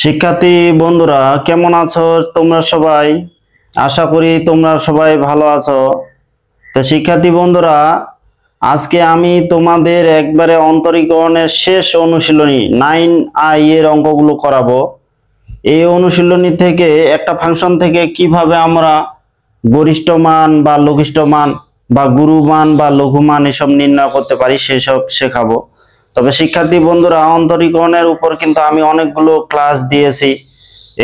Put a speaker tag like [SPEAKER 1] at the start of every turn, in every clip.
[SPEAKER 1] শিক্ষার্থী বন্ধুরা কেমন আছো তোমরা সবাই? আশা করি তোমরা সবাই ভালো আছো। তো শিক্ষার্থী বন্ধুরা, আজকে আমি তোমাদের একবারে অন্তরীকরণের শেষ অনুশীলনী 9i এর অঙ্কগুলো করাবো। এই অনুশীলনী থেকে একটা ফাংশন থেকে কিভাবে আমরা গরিষ্ঠ মান বা লঘিষ্ঠ মান বা গুরু মান বা লঘু মান এসব নির্ণয় করতে পারি সেসব শেখাবো। তবে শিক্ষার্থী বন্ধুরা, অন্তরীকরণের উপর কিন্তু আমি অনেকগুলো ক্লাস দিয়েছি,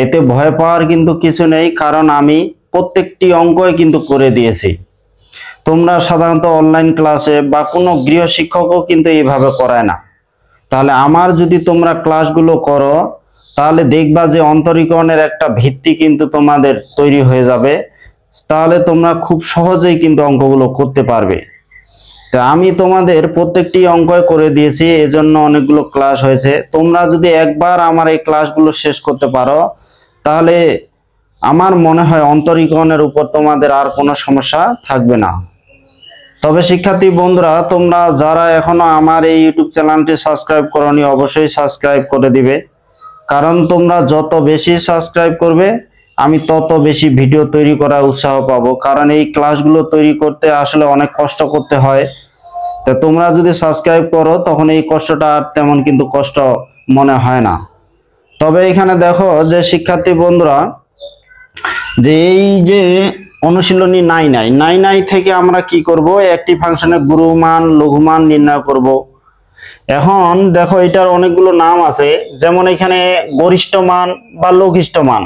[SPEAKER 1] এতে ভয় পাওয়ার কিন্তু কিছু নেই, কারণ আমি প্রত্যেকটি অঙ্কই কিন্তু করে দিয়েছি। তোমরা সাধারণত অনলাইন ক্লাসে বা কোনো গৃহ শিক্ষকও কিন্তু এইভাবে করায় না। তাহলে আমার যদি তোমরা ক্লাসগুলো করো তাহলে দেখবা যে অন্তরীকরণের একটা ভিত্তি কিন্তু তোমাদের তৈরি হয়ে যাবে। তাহলে তোমরা খুব সহজেই কিন্তু অঙ্কগুলো করতে পারবে। তা আমি তোমাদের প্রত্যেকটি অঙ্কই করে দিয়েছি, এজন্য অনেকগুলো ক্লাস হয়েছে। তোমরা যদি একবার আমার এই ক্লাসগুলো শেষ করতে পারো তাহলে আমার মনে হয় অন্তরীকরণের উপর তোমাদের আর কোনো সমস্যা থাকবে না। তবে শিক্ষার্থী বন্ধুরা, তোমরা যারা এখনো আমার এই ইউটিউব চ্যানেলটি সাবস্ক্রাইব করোনি অবশ্যই সাবস্ক্রাইব করে দিবে, কারণ তোমরা যত বেশি সাবস্ক্রাইব করবে আমি তত বেশি ভিডিও তৈরি করার উৎসাহ পাবো। কারণ এই ক্লাসগুলো তৈরি করতে আসলে অনেক কষ্ট করতে হয়। তো তোমরা যদি সাবস্ক্রাইব করো তখন এই কষ্টটা আর তেমন কিন্তু কষ্ট মনে হয় না। তবে এখানে দেখো যে শিক্ষার্থী বন্ধুরা, যে এই যে অনুশীলনী 9i থেকে আমরা কি করব, একটি ফাংশনের গুরু মান লঘু মান নির্ণয় করব। এখন দেখো এটার অনেকগুলো নাম আছে, যেমন এখানে গরিষ্ঠ মান বা লঘিষ্ঠ মান।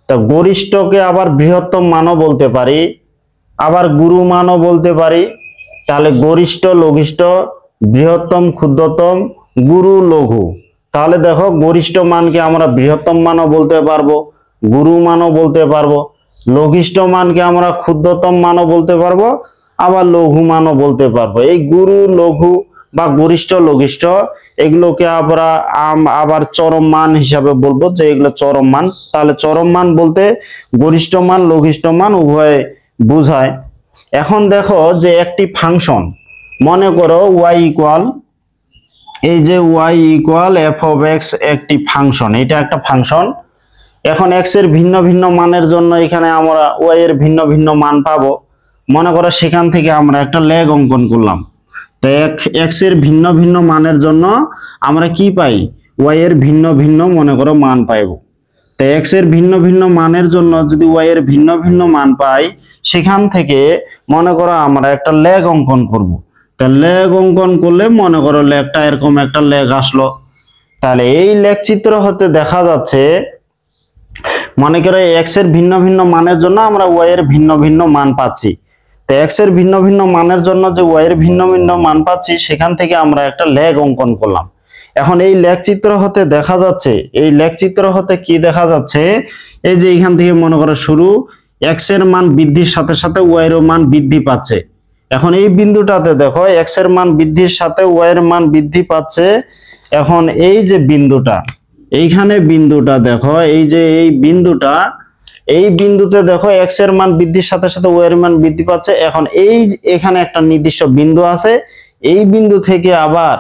[SPEAKER 1] তো গরিষ্ঠকে আবার বৃহত্তম মানও বলতে পারি, আবার গুরু মানও বলতে পারি। তাহলে গরিষ্ঠ, লঘিষ্ঠ, বৃহত্তম, ক্ষুদ্রতম, গুরু, লঘু। তাহলে দেখো গরিষ্ঠ মানকে আমরা বৃহত্তম মানও বলতে পারবো, গুরু মানও বলতে পারবো, লঘিষ্ঠ মানকে আমরা ক্ষুদ্রতম মানও বলতে পারবো, আবার লঘু মানও বলতে পারবো। এই গুরু, লঘু বা গরিষ্ঠ, লঘিষ্ঠ এগুলোকে আমরা আবার চরম মান হিসাবে বলবো, যে এগুলো চরম মান। তাহলে চরম মান বলতে গরিষ্ঠ মান লঘিষ্ঠ মান উভয় বোঝায়। এখন দেখো যে একটি ফাংশন, মনে করো y ইকুয়াল, এই যে y equal f of x একটি ফাংশন, এটা একটা ফাংশন। এখন x এর ভিন্ন ভিন্ন মানের জন্য এখানে আমরা y এর ভিন্ন ভিন্ন মান পাবো। মনে করো সেখান থেকে আমরা একটা লেগ অঙ্কন করলাম। তো x এর ভিন্ন ভিন্ন মানের জন্য আমরা কি পাই, y এর ভিন্ন ভিন্ন মনে করো মান পাইবো। তো x এর ভিন্ন ভিন্ন মানের জন্য যদি y এর ভিন্ন ভিন্ন মান পাই, সেখান থেকে মনে করো আমরা একটা লেগ অঙ্কন করব। তা লেগ অঙ্কন করলে মনে করো লেগটা এরকম একটা লেগ আসলো। তাহলে এই লেগ চিত্র হতে দেখা যাচ্ছে, মনে করো x এর ভিন্ন ভিন্ন মানের জন্য আমরা y এর ভিন্ন ভিন্ন মান পাচ্ছি। তো x এর ভিন্ন ভিন্ন মানের জন্য যে y এর ভিন্ন ভিন্ন মান পাচ্ছি, সেখান থেকে আমরা একটা লেগ অঙ্কন করলাম। এখন এই লেগ চিত্র হতে দেখা যাচ্ছে, এই লেগ চিত্র হতে কি দেখা যাচ্ছে, এই যে এখান থেকে মনে করো শুরু, x এর মান বৃদ্ধির সাথে সাথে y এর মান বৃদ্ধি পাচ্ছে। এখন এই বিন্দুটাতে দেখো x এর মান বৃদ্ধির সাথে y এর মান বৃদ্ধি পাচ্ছে। এখন এই যে বিন্দুটা, এইখানে বিন্দুটা দেখো, এই যে এই বিন্দুটা, এই বিন্দুতে দেখো x এর মান বৃদ্ধির সাথে সাথে y এর মান বৃদ্ধি পাচ্ছে। এখন এই এখানে একটা নির্দিষ্ট বিন্দু আছে, এই বিন্দু থেকে আবার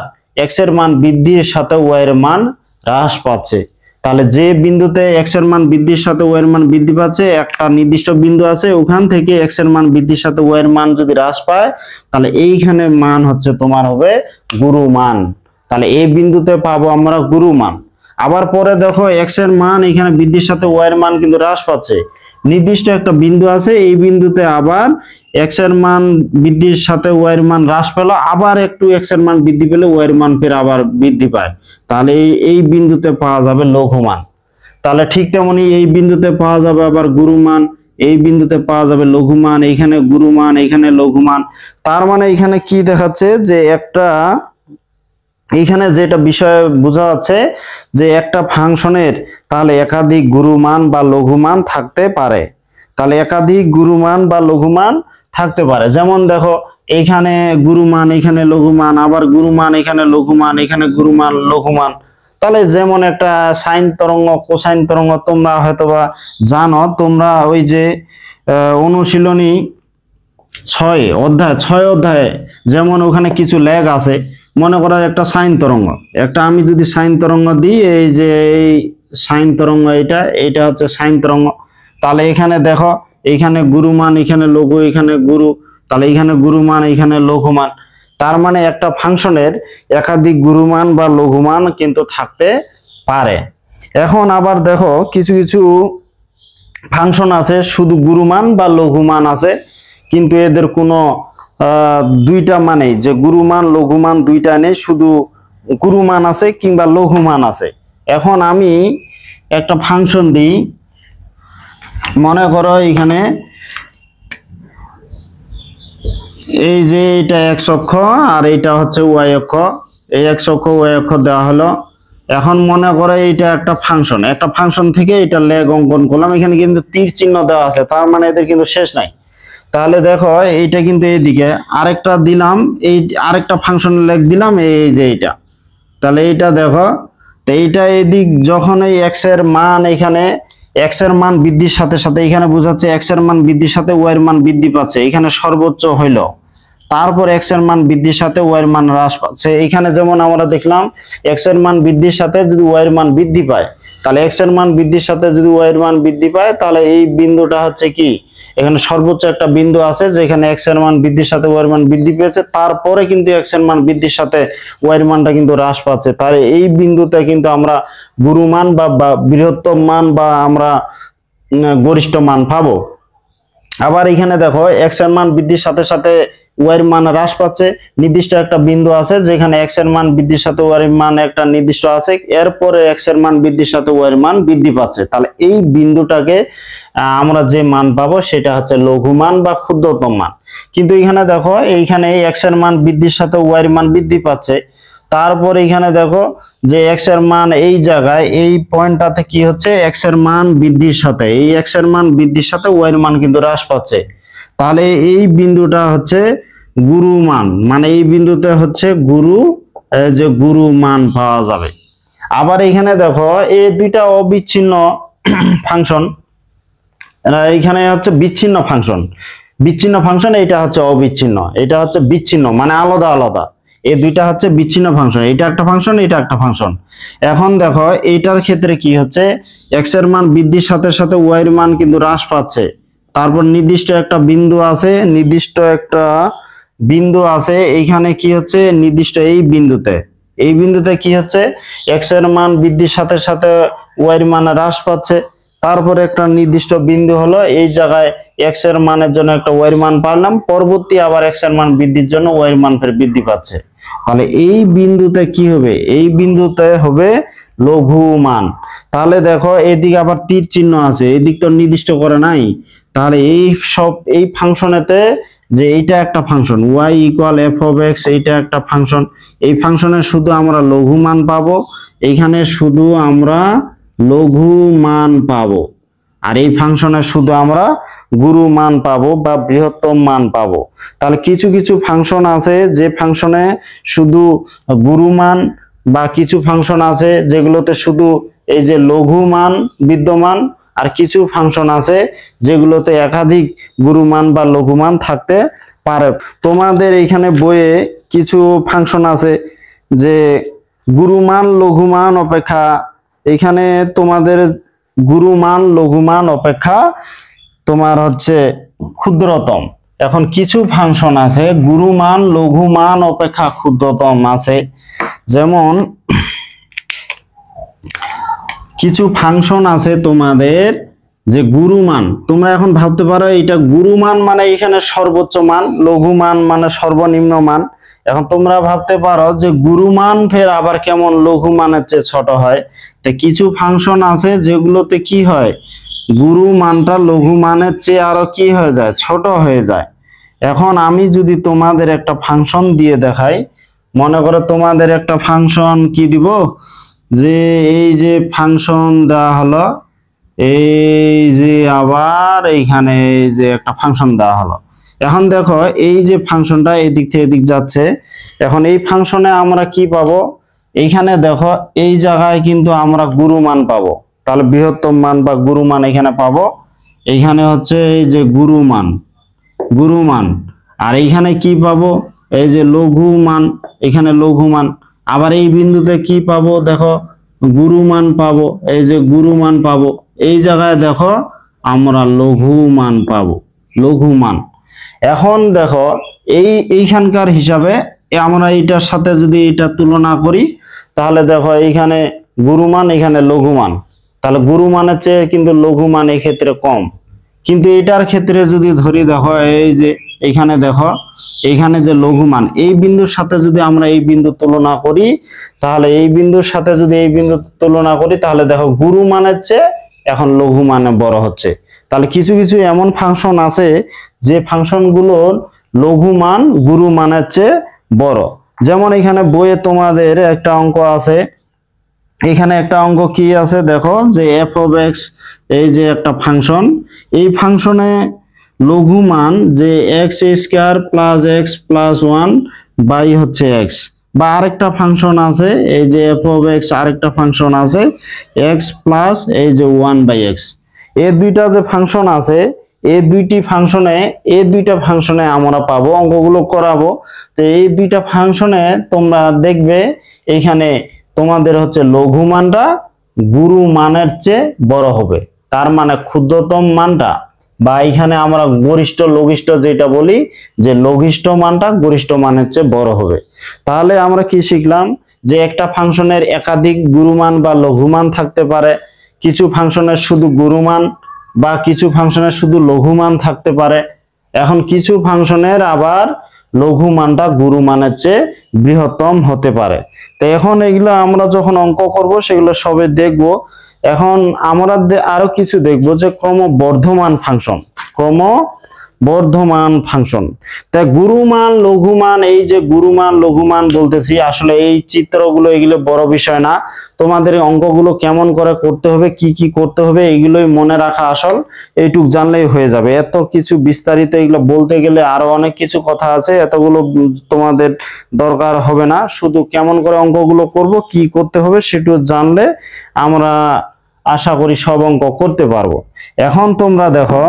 [SPEAKER 1] x এর মান বৃদ্ধির সাথে y এর মান হ্রাস পাচ্ছে। তাহলে যে বিন্দুতে x এর মান বৃদ্ধির সাথে y এর মান বৃদ্ধি পাচ্ছে, একটা নির্দিষ্ট বিন্দু আছে, ওখান থেকে x এর মান বৃদ্ধির সাথে y এর মান যদি হ্রাস পায়, তাহলে এইখানে মান হচ্ছে তোমার হবে গুরু মান। তাহলে এই বিন্দুতে পাবো আমরা গুরু মান। আবার পরে দেখো x এর মান এখানে বৃদ্ধির সাথে y এর মান কিন্তু হ্রাস পাচ্ছে, নির্দিষ্ট একটা বিন্দু আছে, এই বিন্দুতে আবার x এর মান বৃদ্ধির সাথে y এর মান হ্রাস পেল, আবার একটু x এর মান বৃদ্ধি পেলে y এর মান ফের আবার বৃদ্ধি পায়। তাহলে এই বিন্দুতে পাওয়া যাবে লঘু মান। তাহলে ঠিক তেমনি এই বিন্দুতে পাওয়া যাবে আবার গুরু মান, এই বিন্দুতে পাওয়া যাবে লঘু মান, এইখানে গুরু মান, এইখানে লঘু মান। তার মানে এখানে কি দেখাচ্ছে, যে একটা, এইখানে যেটা বিষয় বোঝা যাচ্ছে যে একটা ফাংশনের তাহলে একাধিক গুরু মান বা লঘু মান থাকতে পারে। তাহলে একাধিক গুরু মান বা লঘু মান থাকতে পারে। যেমন দেখো এইখানে গুরু মান, এখানে লঘু মান, আবার গুরু মান, এখানে লঘু মান, এখানে গুরু মান, লঘু মান। তাহলে যেমন একটা সাইন তরঙ্গ, কোসাইন তরঙ্গ তোমরা হয়তোবা জানো, তোমরা ওই যে অনুশীলনী 6 অধ্যায়ে যেমন ওখানে কিছু লেগ আছে, মনে করা একটা সাইন তরঙ্গ, একটা আমি যদি সাইন তরঙ্গ দিই, এই যে সাইন তরঙ্গ, এটা হচ্ছে সাইন তরঙ্গ। তাহলে এখানে দেখো, এখানে গুরুমান, এখানে লঘু, এখানে গুরু, তাহলে এখানে গুরুমান, এখানে লঘুমান। তার মানে একটা ফাংশনের একাধিক গুরুমান বা লঘুমান কিন্তু থাকতে পারে। এখন আবার দেখো কিছু কিছু ফাংশন আছে শুধু গুরুমান বা লঘুমান আছে, কিন্তু এদের কোনো দুইটা মানে যে গুরুমান লঘুমান দুইটা নেই, শুধু গুরুমান আছে কিংবা লঘুমান আছে। এখন আমি একটা ফাংশন দিই, মনে করো এখানে এই যে এটা এক্স অক্ষ আর এটা হচ্ছে ওয়াই অক্ষ, এই এক্স অক্ষ ওয়াই অক্ষ দেওয়া হলো। এখন মনে করো এইটা একটা ফাংশন থেকে এটা লেগ অঙ্কন করলাম, এখানে কিন্তু তীর চিহ্ন দেওয়া আছে, তার মানে এদের কিন্তু শেষ নাই। তাহলে দেখো এইটা কিন্তু এইদিকে আরেকটা দিলাম, এই আরেকটা ফাংশনের লেগ দিলাম, এই যে এইটা। তাহলে এইটা দেখো, তো এইটা এদিক যখন এই এক্স এর মান, এখানে এক্স এর মান বৃদ্ধির সাথে সাথে এখানে বোঝাচ্ছে এক্স এর মান বৃদ্ধির সাথে ওয়াই এর মান বৃদ্ধি পাচ্ছে, এখানে সর্বোচ্চ হইল। তারপর এক্স এর মান বৃদ্ধির সাথে ওয়াই এর মান হ্রাস পাচ্ছে। এখানে যেমন আমরা দেখলাম এক্স এর মান বৃদ্ধির সাথে যদি ওয়াই এর মান বৃদ্ধি পায়, তাহলে এক্স এর মান বৃদ্ধির সাথে যদি ওয়াই এর মান বৃদ্ধি পায়, তাহলে এই বিন্দুটা হচ্ছে কি, এখানে সর্বোচ্চ একটা বিন্দু আছে যেখানে এক্স এর মান বৃদ্ধির সাথে ওয়াই এর মান বৃদ্ধি পেয়েছে, তারপরে কিন্তু এক্স এর মান বৃদ্ধির সাথে ওয়াই এর মানটা কিন্তু হ্রাস পাচ্ছে। তাহলে এই বিন্দুতে কিন্তু আমরা গুরুমান বা বৃহত্তম মান বা আমরা গরিষ্ঠ মান পাবো। আবার এখানে দেখো এক্স এর মান বৃদ্ধির সাথে সাথে ওয়াই এর মান হ্রাস পাচ্ছে, নির্দিষ্ট একটা বিন্দু আছে যেখানে এক্স এর মান বৃদ্ধির সাথে ওয়াই এর মান একটা নির্দিষ্ট আছে, এরপরে এক্স এর মান বৃদ্ধির সাথে ওয়াই এর মান বৃদ্ধি পাচ্ছে। তাহলে এই বিন্দুটাকে আমরা যে মান পাবো সেটা হচ্ছে লঘুমান বা ক্ষুদ্রতম মান। কিন্তু এখানে দেখো এইখানে এক্স এর মান বৃদ্ধির সাথে ওয়াই এর মান বৃদ্ধি পাচ্ছে, তারপর এখানে দেখো যে এক্স এর মান এই জায়গায় এই পয়েন্টটাতে কি হচ্ছে, এক্স এর মান বৃদ্ধির সাথে এই এক্স এর মান বৃদ্ধির সাথে ওয়াই এর মান কিন্তু হ্রাস পাচ্ছে। তাহলে এই বিন্দুটা হচ্ছে গুরু মান, মানে এই বিন্দুতে হচ্ছে যে গুরু মান পাওয়া যাবে। আবার এখানে দেখো এই দুইটা অবিচ্ছিন্ন ফাংশন, এখানে হচ্ছে বিচ্ছিন্ন ফাংশন, এটা হচ্ছে অবিচ্ছিন্ন, এটা হচ্ছে বিচ্ছিন্ন মানে আলাদা আলাদা। এই দুইটা হচ্ছে বিচ্ছিন্ন ফাংশন, এটা একটা ফাংশন, এটা একটা ফাংশন। এখন দেখো এইটার ক্ষেত্রে কি হচ্ছে, এক্স এর মান বৃদ্ধির সাথে সাথে ওয়াই এর মান কিন্তু হ্রাস পাচ্ছে। তারপর নির্দিষ্ট একটা বিন্দু আছে, এইখানে কি হচ্ছে নির্দিষ্ট এই বিন্দুতে কি হচ্ছে, এক্স এর মান বৃদ্ধির সাথে সাথে ওয়াই এর মান হ্রাস পাচ্ছে। তারপরে একটা নির্দিষ্ট বিন্দু হলো এই জায়গায় এক্স এর মানের জন্য একটা ওয়াই এর মান পাইলাম, পরবর্তী আবার এক্স এর মান বৃদ্ধির জন্য ওয়াই এর মান ফের বৃদ্ধি পাচ্ছে। তাহলে এই বিন্দুতে কি হবে, এই বিন্দুতে হবে লঘু মান। তাহলে দেখো এদিকে আবার তীর চিহ্ন আছে, এদিক তো নির্দিষ্ট করে নাই। তাহলে এই ফাংশনেতে যে এইটা একটা function y equal f of x, এইটা একটা ফাংশন, এই ফাংশনে শুধু আমরা লঘু মান পাবো, এইখানে শুধু আমরা লঘু মান পাবো, আর এই ফাংশনে শুধু আমরা গুরু মান পাবো বা বৃহত্তম মান পাবো। তাহলে কিছু কিছু ফাংশন আছে যে ফাংশনে শুধু গুরু মান, বা কিছু ফাংশন আছে যেগুলোতে শুধু এই যে লঘু মান বিদ্যমান, আর কিছু ফাংশন আছে যেগুলোতে একাধিক গুরুমান বা লঘুমান থাকতে পারে। তোমাদের এখানে বইয়ে কিছু ফাংশন আছে যে গুরুমান লঘুমান অপেক্ষা, এখানে তোমাদের গুরুমান লঘুমান অপেক্ষা তোমার হচ্ছে ক্ষুদ্রতম। এখন কিছু ফাংশন আছে গুরুমান লঘুমান অপেক্ষা ক্ষুদ্রতম আছে, যেমন কিছু ফাংশন আছে তোমাদের যে গুরুমান, তোমরা এখন ভাবতে পারো এটা গুরুমান মানে এখানে সর্বোচ্চ মান, লঘুমান মানে সর্বনিম্ন মান। এখন তোমরা ভাবতে পারো যে গুরুমান ফের আবার কেমন লঘুমানের চেয়ে ছোট হয়। তো কিছু ফাংশন আছে যেগুলোতে কি হয়, গুরু মানটা লঘু মানের চেয়ে আরো কি হয়ে যায়, ছোট হয়ে যায়। এখন আমি যদি তোমাদের একটা ফাংশন দিয়ে দেখাই, মনে করো তোমাদের একটা ফাংশন কি দিব, যে এই যে ফাংশন দেওয়া হলো, এই যে আবার এইখানে এই যে একটা ফাংশন দেওয়া হলো। এখন দেখো এই যে ফাংশনটা এদিক থেকে এদিক যাচ্ছে, এখন এই ফাংশনে আমরা কি পাবো, এইখানে দেখো এই জায়গায় কিন্তু আমরা গুরুমান পাবো, তাহলে বৃহত্তম মান বা গুরুমান এখানে পাবো। এইখানে হচ্ছে এই যে গুরুমান, আর এইখানে কি পাবো, এই যে লঘুমান, এখানে লঘুমান। আবার এই বিন্দুতে কি পাবো, দেখো গুরু মান পাবো, এই যে গুরু মান পাবো। এই জায়গায় দেখো আমরা লঘু মান পাবো, লঘু মান। এখন দেখো এইখানকার হিসাবে আমরা এইটার সাথে যদি এটা তুলনা করি, তাহলে দেখো এইখানে গুরু মান, এখানে লঘু মান, তাহলে গুরু মানের চেয়ে কিন্তু লঘু মান এই ক্ষেত্রে কম। কিন্তু এটার ক্ষেত্রে যদি ধরি, দেখো এই যে এইখানে দেখো এইখানে যে লঘু মান, এই বিন্দুর সাথে যদি আমরা এই বিন্দু তুলনা করি, তাহলে এই বিন্দুর সাথে যদি এই বিন্দু তুলনা করি, তাহলে দেখো গুরু মানের চেয়ে এখন লঘু মানে বড় হচ্ছে। তাহলে কিছু কিছু এমন ফাংশন আছে যে ফাংশনগুলোর লঘু মান গুরু মানের চেয়ে বড়। যেমন এখানে বইয়ে তোমাদের একটা অঙ্ক আছে, এখানে একটা অঙ্ক কি আছে দেখো, যে এফ অফ এক্স, এই যে একটা ফাংশন, এই ফাংশনে লঘু মান যে x square plus x plus one by হচ্ছে এক্স। বা আরেকটা ফাংশন আছে, এই যে এফ অফ এক্স, আরেকটা ফাংশন আছে এক্স প্লাস এই যে ওয়ান বাই এক্স। এই দুইটা যে ফাংশন আছে, এই দুইটা ফাংশনে আমরা পাবো, অঙ্কগুলো করাবো। তো এই দুইটা ফাংশনে তোমরা দেখবে এইখানে তোমাদের হচ্ছে লঘু মানটা গুরু মানের চেয়ে বড় হবে। তার মানে ক্ষুদ্রতম মানটা, বা এখানে আমরা গরিষ্ঠ লঘিষ্ঠ যেটা বলি, যে লঘিষ্ঠ মানটা গরিষ্ঠ মানের চেয়ে বড় হবে। তাহলে আমরা কি শিখলাম, যে একটা ফাংশনের একাধিক গুরুমান বা লঘুমান থাকতে পারে, কিছু ফাংশনের শুধু গুরুমান বা কিছু ফাংশনের শুধু লঘুমান থাকতে পারে। এখন কিছু ফাংশনের আবার লঘু মানটা গুরু মানের চেয়ে বৃহত্তম হতে পারে। তো এখন এগুলো আমরা যখন অঙ্ক করব সেগুলো সবে দেখব। এখন আমরা আরো কিছু দেখব, যে ক্রমবর্ধমান ফাংশন, ক্রমবর্ধমান ফাংশন। তাই গুরুমান লঘুমান, এই যে গুরুমান লঘুমান বলতেছি, আসলে এই চিত্রগুলো এগুলো বড় বিষয় না। তোমাদের অঙ্কগুলো কেমন করে করতে হবে, কি কি করতে হবে, এগুলোই মনে রাখা আসল। এইটুক জানলেই হয়ে যাবে। এত কিছু বিস্তারিত এগুলো বলতে গেলে আরো অনেক কিছু কথা আছে, এতগুলো তোমাদের দরকার হবে না। শুধু কেমন করে অঙ্কগুলো করব, কি করতে হবে সেটুকু জানলে আমরা আশা করি সব অঙ্ক করতে পারবো। এখন তোমরা দেখো,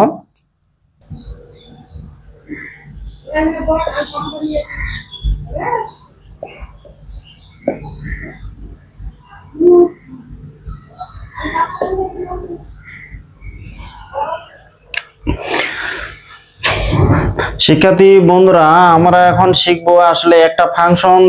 [SPEAKER 1] শিক্ষার্থী বন্ধুরা, আমরা এখন শিখবো আসলে একটা ফাংশন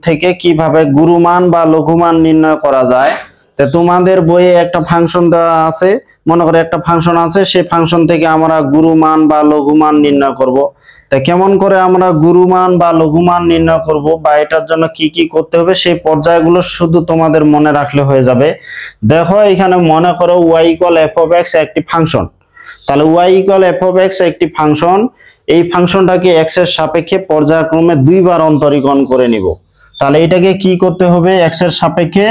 [SPEAKER 1] থেকে কিভাবে গুরুমান বা লঘুমান নির্ণয় করা যায়। তো তোমাদের বইয়ে একটা ফাংশন দেওয়া আছে, মনে করে একটা ফাংশন আছে, সেই ফাংশন থেকে আমরা গুরুমান বা লঘুমান নির্ণয় করব। তা কেমন করে আমরা গুরুমান বা লঘুমান নির্ণয় করব, বা এটার জন্য কি কি করতে হবে, সেই পর্যায়গুলো শুধু তোমাদের মনে রাখলে হয়ে যাবে। দেখো এখানে মনে করো y equal f of x একটি ফাংশন। তাহলে y equal f of x একটি ফাংশন, এই ফাংশনটাকে x এর সাপেক্ষে পর্যায়ক্রমে দুইবার অন্তরীকরণ করে নিব। তাহলে এটাকে কি করতে হবে, x এর সাপেক্ষে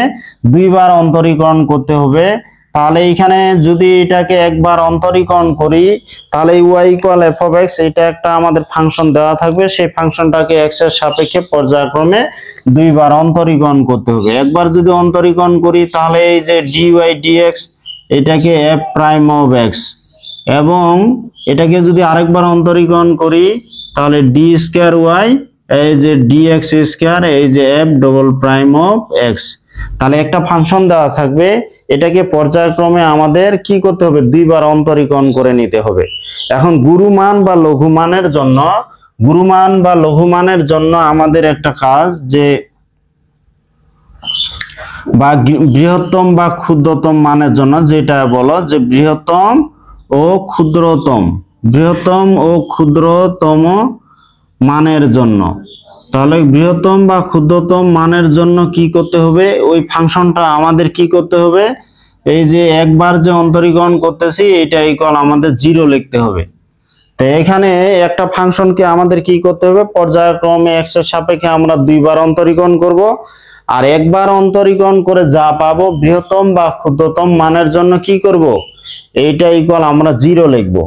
[SPEAKER 1] দুইবার অন্তরীকরণ করতে হবে। তাহলে এখানে যদি এটাকে একবার অন্তরীকরণ করি, তাহলে y equal f of x, এটা একটা আমাদের ফাংশন দেওয়া থাকবে, সেই ফাংশনটাকে x এর সাপেক্ষে পর্যায়ক্রমে দুইবার অন্তরীকরণ করতে হবে। একবার যদি অন্তরীকরণ করি, তাহলে এই যে dy dx, এটাকে f প্রাইম অফ x, এবং এটাকে যদি আরেকবার অন্তরীকরণ করি, তাহলে d স্কয়ার y, এই যে dx স্কয়ার, এই যে f double prime of x। তাহলে একটা ফাংশন দেওয়া থাকবে, এটাকে পর্যায়ক্রমে আমাদের কি করতে হবে, দুইবার অন্তরীকরণ করে নিতে হবে। এখন গুরুমান বা লঘুমানের জন্য আমাদের একটা কাজ, যে বা বৃহত্তম বা ক্ষুদ্রতম মানের জন্য, যেটা বলো যে বৃহত্তম ও ক্ষুদ্রতম মানের জন্য। তাহলে বৃহত্তম বা ক্ষুদ্রতম মানের জন্য কি করতে হবে, ওই ফাংশনটা আমাদের কি করতে হবে, এই যে একবার যে অন্তরীকরণ করতেছি, এটা ইকুয়াল আমাদের 0 লিখতে হবে। তো এখানে একটা ফাংশনকে আমাদের কি করতে হবে, পর্যায়ক্রমে x এর সাপেক্ষে আমরা দুইবার অন্তরীকরণ করব, আর একবার অন্তরীকরণ করে যা পাবো বৃহত্তম বা ক্ষুদ্রতম মানের জন্য কি করব, এইটা ইকুয়াল আমরা 0 লিখব।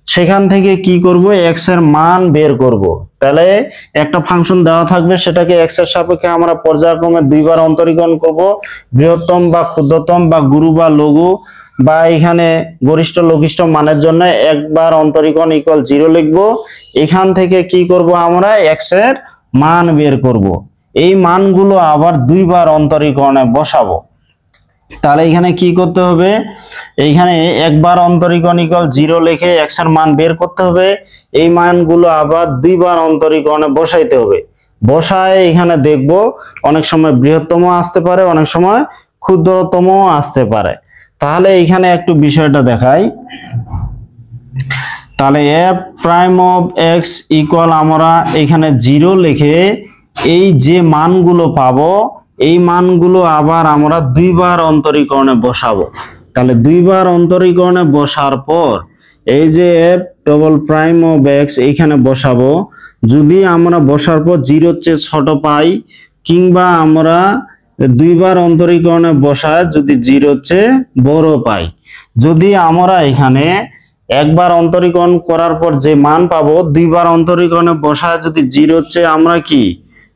[SPEAKER 1] সেখান থেকে কি করব, x এর মান বের করব। তাহলে একটা ফাংশন দেওয়া থাকবে, সেটাকে x এর সাপেক্ষে আমরা পর্যায়ক্রমে দুইবার অন্তরীকরণ করব, বৃহত্তম বা ক্ষুদ্রতম বা গুরু বা লঘু বা এখানে গরিষ্ঠ লঘিষ্ঠ মানের জন্য একবার অন্তরীকরণ ইকুয়াল 0 লিখব। এখান থেকে কি করব, আমরা x এর মান বের করব। এই মানগুলো আবার দুইবার অন্তরীকরণে বসাবো। তাহলে এখানে কি করতে হবে, এইখানে একবার অন্তরীকরণ ইকুয়াল 0 লিখে x এর মান বের করতে হবে। এই মানগুলো আবার দুইবার অন্তরীকরণে বসাইতে হবে। বসায় এখানে দেখব অনেক সময় বৃহত্তম আসতে পারে, অনেক সময় ক্ষুদ্রতম আসতে পারে। তাহলে এখানে একটু বিষয়টা দেখাই। তাহলে f prime of x equal আমরা এখানে 0 লিখে এই যে মানগুলো পাবো এই মানগুলো আবার আমরা দুইবার অন্তরীকরণে বসাবো। তাহলে দুইবার অন্তরীকরণে বসার পর এই যে f double prime of x এইখানে বসাবো। যদি আমরা বসার পর 0 চেয়ে ছোট পাই কিংবা আমরা দুইবার অন্তরীকরণে বসায় যদি 0 চেয়ে বড় পাই, যদি আমরা এখানে একবার অন্তরীকরণ করার পর যে মান পাবো দুইবার অন্তরীকরণে বসায় যদি 0 চেয়ে আমরা কি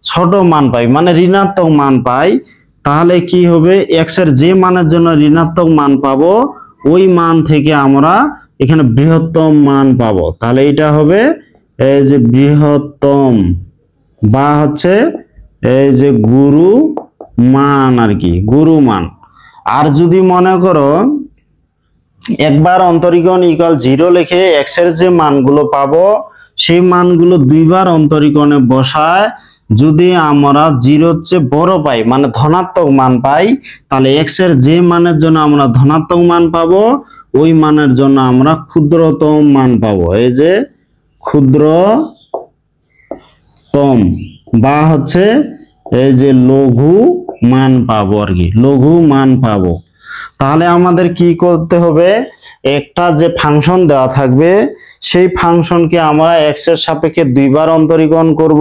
[SPEAKER 1] ছোট মান পাই মানে ঋণাত্মক মান পাই, তাহলে কি হবে x এর যে মানের জন্য ঋণাত্মক মান পাবো ওই মান থেকে আমরা এখানে বৃহত্তম মান পাবো। তাহলে এটা হবে এই যে বৃহত্তম বা হচ্ছে এই যে গুরু মান আর কি, গুরু মান। আর যদি মনে করো একবার অন্তরীকরণ ইকুয়াল 0 লিখে x এর যে মানগুলো পাবো সেই মানগুলো দুইবার অন্তরীকরণে বসায় যদি আমরা 0 চেয়ে বড় পাই মানে ধনাত্মক মান পাই, তাহলে x এর যে মানের জন্য আমরা ধনাত্মক মান পাবো ওই মানের জন্য আমরা ক্ষুদ্রতম মান পাবো। এই যে ক্ষুদ্রতম বা হচ্ছে এই যে লঘু মান পাবো আর কি, লঘু মান পাবো। তাহলে আমাদের কি করতে হবে, একটা যে ফাংশন দেওয়া থাকবে সেই ফাংশনকে আমরা x এর সাপেক্ষে দুইবার অন্তরীকরণ করব।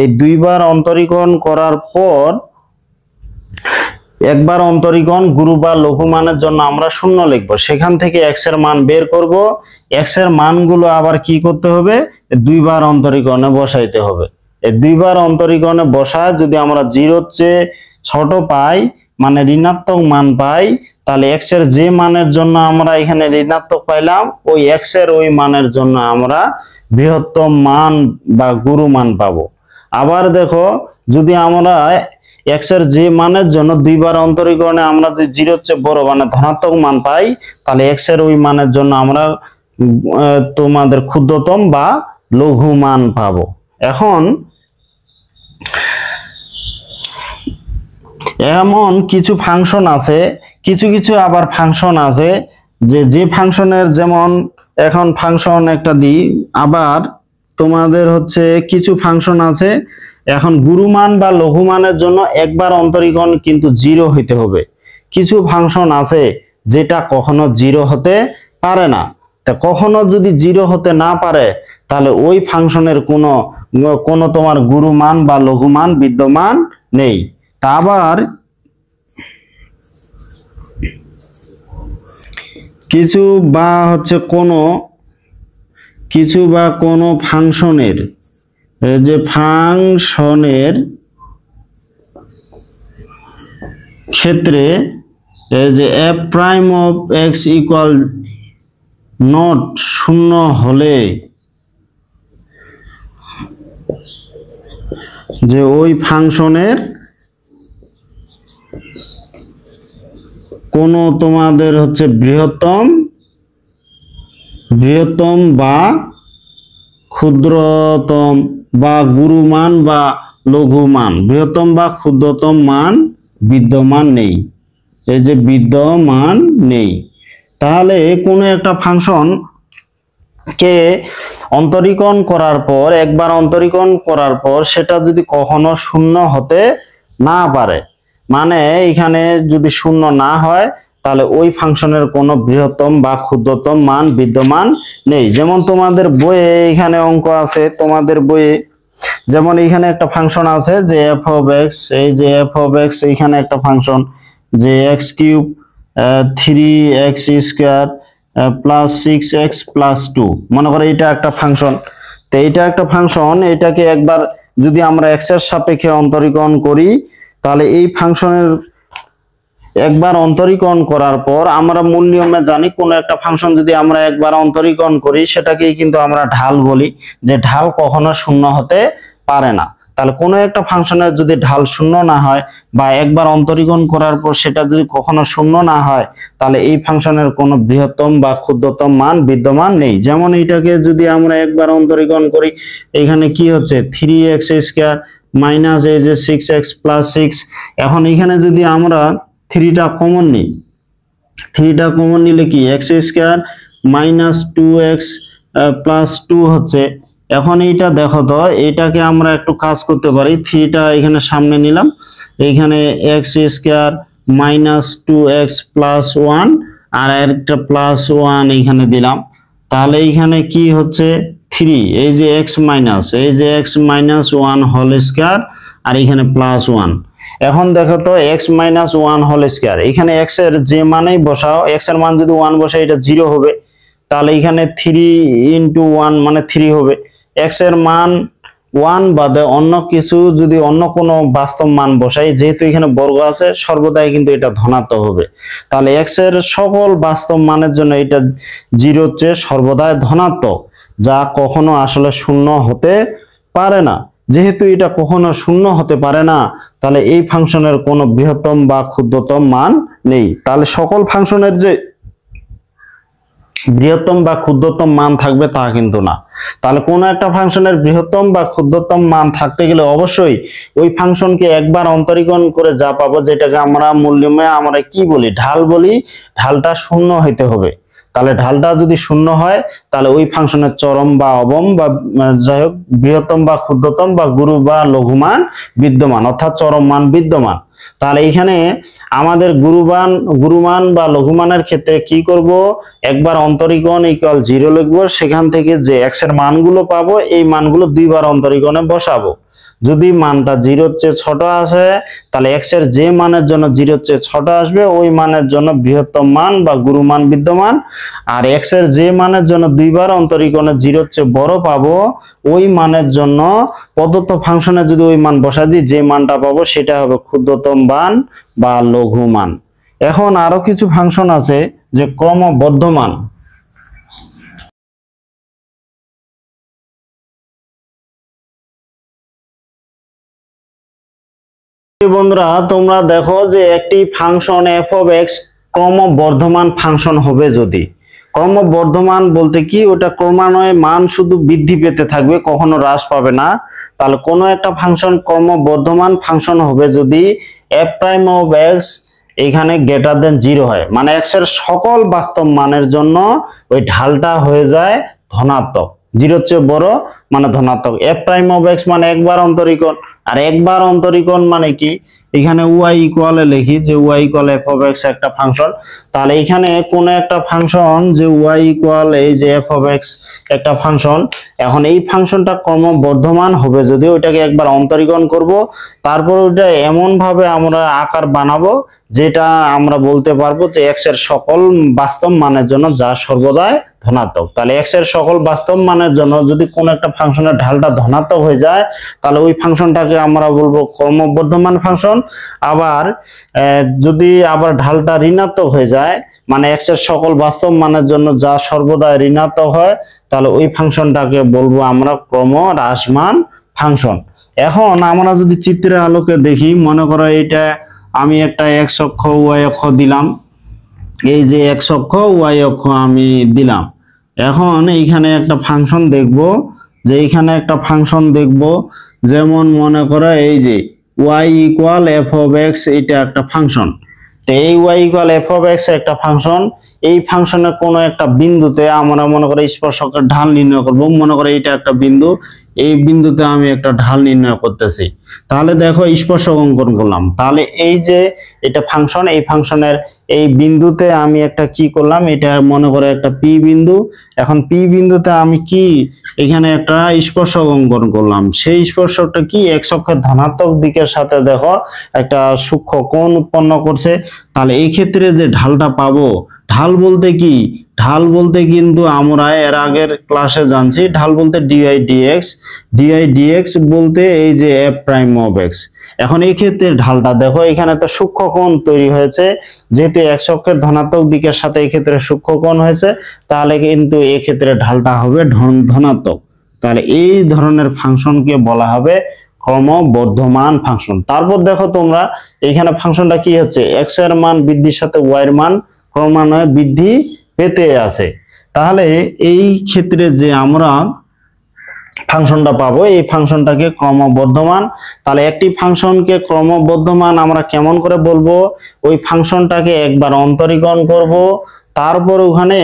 [SPEAKER 1] এই দুইবার অন্তরীকরণ করার পর একবার অন্তরীকরণ গুরু বা লঘু মানের জন্য আমরা 0 লিখব, সেখান থেকে x এর মান বের করব। x এর মানগুলো আবার কি করতে হবে, দুইবার অন্তরীকরণে বসাইতে হবে। এই দুইবার অন্তরীকরণে বসায় যদি আমরা 0 চেয়ে ছোট পাই মানে ঋণাত্মক মান পাই, তাহলে x এর যে মানের জন্য আমরা এখানে ঋণাত্মক পাইলাম ওই x এর ওই মানের জন্য আমরা বৃহত্তম মান বা গুরু মান পাবো। আবার দেখো যদি আমরা x এর যে মানের জন্য দুইবার অন্তরীকরণে আমরা যদি 0 চেয়ে বড় মানে ধনাত্মক মান পাই, তাহলে x এর ওই মানের জন্য আমরা তোমাদের ক্ষুদ্রতম বা লঘু মান পাবো। এখন এমন কিছু ফাংশন আছে, কিছু কিছু আবার ফাংশন আছে যে ফাংশনের যেমন এখন ফাংশন একটা দিই, আবার তোমাদের হচ্ছে কিছু ফাংশন আছে এখন গুরুমান বা লঘুমানের জন্য একবার অন্তরীকরণ কিন্তু 0 হইতে হবে। কিছু ফাংশন আছে যেটা কখনো 0 হতে পারে না। তা কখনো যদি 0 হতে না পারে তাহলে ওই ফাংশনের কোনো তোমার গুরুমান বা লঘুমান বিদ্যমান নেই। তা আবার কিছু বা হচ্ছে কোনো ফাংশনের যে ফাংশনের ক্ষেত্রে এই যে f prime of x equal not 0 হলে যে ওই ফাংশনের কোন তোমাদের হচ্ছে বৃহত্তম বা ক্ষুদ্রতম বা গুরুমান বা লঘুমান, বৃহত্তম বা ক্ষুদ্রতম মান বিদ্যমান নেই। এই যে বিদ্যমান নেই, তাহলে কোনো একটা ফাংশন কে অন্তরীকরণ করার পর একবার অন্তরীকরণ করার পর সেটা যদি কখনো 0 হতে না পারে মানে এখানে যদি 0 না হয় তাহলে ওই ফাংশনের কোনো বৃহত্তম বা ক্ষুদ্রতম মান বিদ্যমান নেই। যেমন তোমাদের বইয়ে এখানে অঙ্ক আছে, তোমাদের বইয়ে যেমন এখানে একটা ফাংশন আছে যে f of x, এই যে f of x এখানে একটা ফাংশন যে x cube 3x square plus 6x plus 2, মনে করো এটা একটা ফাংশন। তো এটা একটা ফাংশন, এটাকে একবার যদি আমরা x এর সাপেক্ষে অন্তরীকরণ করি তাহলে এই ফাংশনের একবার অন্তরীকরণ করার পর আমরা মূল নিয়মে জানি কোন একটা ফাংশন যদি আমরা একবার অন্তরীকরণ করি সেটাকেই কিন্তু আমরা ঢাল বলি, যে ঢাল কখনো 0 হতে পারে না। তাহলে কোনো একটা ফাংশনের যদি ঢাল শূন্য না হয় বা একবার অন্তরীকরণ করার পর সেটা যদি কখনো শূন্য না হয়, তাহলে এই ফাংশনের কোনো বৃহত্তম বা ক্ষুদ্রতম মান বিদ্যমান নেই। যেমন এটাকে যদি আমরা একবার অন্তরীকরণ করি, এখানে কি হচ্ছে 3x² মাইনাস এই যে 6x প্লাস 6। এখন এখানে যদি আমরা 3টা কমন নিই, 3টা কমন নিলে কি x² মাইনাস 2x প্লাস 2 হচ্ছে। এখন এইটা দেখো তো, এটাকে আমরা একটু কাজ করতে পারি। 3টা এখানে সামনে নিলাম, এইখানে x² মাইনাস 2x প্লাস 1 আর একটা প্লাস 1 এখানে দিলাম। তাহলে এইখানে কি হচ্ছে 3, এই যে x মাইনাস, এই যে x মাইনাস 1 হোল স্কয়ার আর এখানে প্লাস 1। এখন দেখো তো x মাইনাস 1 হোল স্কয়ার, এখানে x এর যে মানেই বসাও, x এর মান যদি 1 বসাই এটা 0 হবে। তাহলে এখানে 3 ইন্টু 1 মানে 3 হবে। x এর মান 1 বাদে অন্য কিছু যদি অন্য কোনো বাস্তব মান বসাই, যেহেতু এখানে বর্গ আছে সর্বদাই কিন্তু এটা ধনাত্মক হবে। তাহলে x এর সকল বাস্তব মানের জন্য এটা 0 চেয়ে সর্বদাই ধনাত্মক, যা কখনো আসলে শূন্য হতে পারে না। যেহেতু এটা কখনো শূন্য হতে পারে না, তাহলে এই ফাংশনের কোনো বৃহত্তম বা ক্ষুদ্রতম মান নেই। তাহলে সকল ফাংশনের যে বৃহত্তম বা ক্ষুদ্রতম মান থাকবে তা কিন্তু না। তাহলে কোন একটা ফাংশনের বৃহত্তম বা ক্ষুদ্রতম মান থাকতে গেলে অবশ্যই ওই ফাংশনকে একবার অন্তরীকরণ করে যা পাবো, যেটাকে আমরা মূল্যময় আমরা কি বলি, ঢাল বলি, ঢালটা শূন্য হইতে হবে। তাহলে ঢালটা যদি শূন্য হয়, তাহলে ওই ফাংশনের চরম বা অবম বা যাই হোক বৃহত্তম বা ক্ষুদ্রতম বা গুরু বা লঘুমান বিদ্যমান, অর্থাৎ চরম মান বিদ্যমান। তাহলে এখানে আমাদের গুরুমান বা লঘুমানের ক্ষেত্রে কি করব, একবার অন্তরীকরণ ইকুয়াল 0 লিখবো, সেখান থেকে যে x এর মানগুলো পাবো এই মানগুলো দুইবার অন্তরীকরণে বসাবো। যদি মানটা 0-র চেয়ে ছোট আসে, তাহলে x এর যে মানের জন্য 0-র চেয়ে ছোট আসবে ওই মানের জন্য বৃহত্তম মান বা গুরুমান বিদ্যমান। আর x এর যে মানের জন্য দুইবার অন্তরীকরণে 0-র চেয়ে বড় পাবো ওই মানের জন্য প্রদত্ত ফাংশনে যদি ওই মান বসা দিই, যে মানটা পাবো সেটা হবে ক্ষুদ্রতম মান বা লঘু মান। এখন আরো কিছু ফাংশন আছে যে ক্রমবর্ধমান। বন্ধুরা তোমরা দেখো যে একটি ফাংশন f of x ক্রমবর্ধমান ফাংশন হবে। যদি ক্রমবর্ধমান বলতে কি, ওটা ক্রমান্বয়ে মান শুধু বৃদ্ধি পেতে থাকবে, কখনো হ্রাস পাবে না। তাহলে কোনো একটা ফাংশন ক্রমবর্ধমান ফাংশন হবে যদি f prime of x এখানে গ্রেটার দেন 0 হয়, মানে x এর সকল বাস্তব মানের জন্য ওই ঢালটা হয়ে যায় ধনাত্মক, 0-র চেয়ে বড় মানে ধনাত্মক। f prime of x মানে একবার অন্তরীকরণ, আর একবার অন্তরীকরণ মানে কি, এখানে y ইকুয়ালে লিখি যে y equal f of x একটা ফাংশন। তাহলে এখানে কোন একটা ফাংশন যে y ইকুয়াল এই যে f of x একটা ফাংশন, এখন এই ফাংশনটা ক্রমবর্ধমান হবে যদি ওইটাকে একবার অন্তরীকরণ করব, তারপর ওইটা এমন ভাবে আমরা আকার বানাবো যেটা আমরা বলতে পারবো যে x এর সকল বাস্তব মানের জন্য যা সর্বদাই ধনাত্মক। তাহলে x এর সকল বাস্তব মানের জন্য যদি কোন একটা ফাংশনের ঢালটা ধনাত্মক হয়ে যায়, তাহলে ওই ফাংশনটাকে আমরা বলবো ক্রমবর্ধমান ফাংশন। আবার যদি আবার ঢালটা ঋণাত্মক হয়ে যায়, মানে x এর সকল বাস্তব মানের জন্য যা সর্বদাই ঋণাত্মক হয়, তাহলে ওই ফাংশনটাকে বলবো আমরা ক্রমহ্রাসমান ফাংশন। এখন আমরা যদি চিত্রের আলোকে দেখি, মনে করো এটা আমি একটা x অক্ষ y অক্ষ দিলাম, এই যে x অক্ষ y অক্ষ আমি দিলাম। এখন এইখানে একটা ফাংশন দেখব, যে এইখানে একটা ফাংশন দেখব, যেমন মনে করো এই যে y equal f of x, এটা একটা ফাংশন। তো এই y equal f of x একটা ফাংশন, এই ফাংশনের কোনো একটা বিন্দুতে আমরা মনে করো স্পর্শকের ঢাল নির্ণয় করব। মনে করো এটা একটা বিন্দু, এই বিন্দুতে আমি একটা ঢাল নির্ণয় করতেছি। তাহলে দেখো স্পর্শক অঙ্কন করলাম, তাহলে এই যে এটা ফাংশন, এই ফাংশনের এই বিন্দুতে আমি একটা কি করলাম, এটা মনে করো একটা পি বিন্দু। এখন পি বিন্দুতে আমি কি এখানে একটা স্পর্শক অঙ্কন করলাম, সেই স্পর্শকটা কি x অক্ষের ধনাত্মক দিকের সাথে দেখো একটা সূক্ষ্ম কোণ উৎপন্ন করছে। তাহলে এই ক্ষেত্রে যে ঢালটা পাবো, ঢাল বলতে কি, ঢাল বলতে কিন্তু আমরা এর আগের ক্লাসে জানছি, ঢাল বলতে dy dx বলতে এই যে f prime of x। এখন এই ক্ষেত্রে ঢালটা দেখো, এখানে তো সূক্ষ্ম কোণ তৈরি হয়েছে, যেহেতু x অক্ষের ধনাত্মক দিকের সাথে এই ক্ষেত্রে সূক্ষ্ম কোণ হয়েছে, তাহলে কিন্তু এই ক্ষেত্রে ঢালটা হবে ধনাত্মক। তাহলে এই ধরনের ফাংশনকে বলা হবে ক্রমবর্ধমান ফাংশন। তারপর দেখো তোমরা এখানে ফাংশনটা কি হচ্ছে, এক্স এর মান বৃদ্ধির সাথে ওয়াই এর মান ক্রমান্বয়ে বৃদ্ধি পেতে আছে। তাহলে এই ক্ষেত্রে যে আমরা ফাংশনটা পাবো এই ফাংশনটাকে ক্রমবর্ধমান। তাহলে একটি ফাংশনকে ক্রমবর্ধমান আমরা কেমন করে বলবো, ওই ফাংশনটাকে একবার অন্তরীকরণ করব, তারপর ওখানে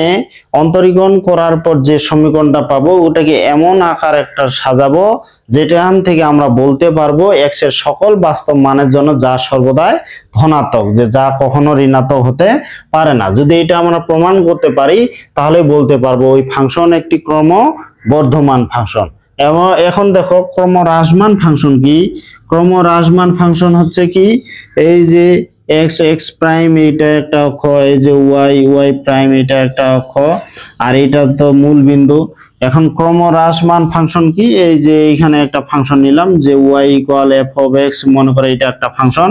[SPEAKER 1] অন্তরীকরণ করার পর যে সমীকরণটা পাবো ওটাকে এমন আকার একটা সাজাবো যেটান থেকে আমরা বলতে পারবো এক্স এর সকল বাস্তব মানের জন্য যা সর্বদাই ধনাত্মক, যে যা কখনো ঋণাত্মক হতে পারে না। যদি এটা আমরা প্রমাণ করতে পারি তাহলে বলতে পারবো ওই ফাংশন একটি ক্রমবর্ধমান ফাংশন। এবং এখন দেখো ক্রমহ্রাসমান ফাংশন কি, ক্রমহ্রাসমান ফাংশন হচ্ছে কি, এই যে এক্স এক্স প্রাইম এটা একটা অক্ষ, এই যে ওয়াই ওয়াই প্রাইম এটা একটা অক্ষ, আর এটা তো মূল বিন্দু। এখন ক্রমহ্রাসমান ফাংশন কি, এই যে এখানে একটা ফাংশন নিলাম যে y equal f of x, মনে করে এটা একটা ফাংশন।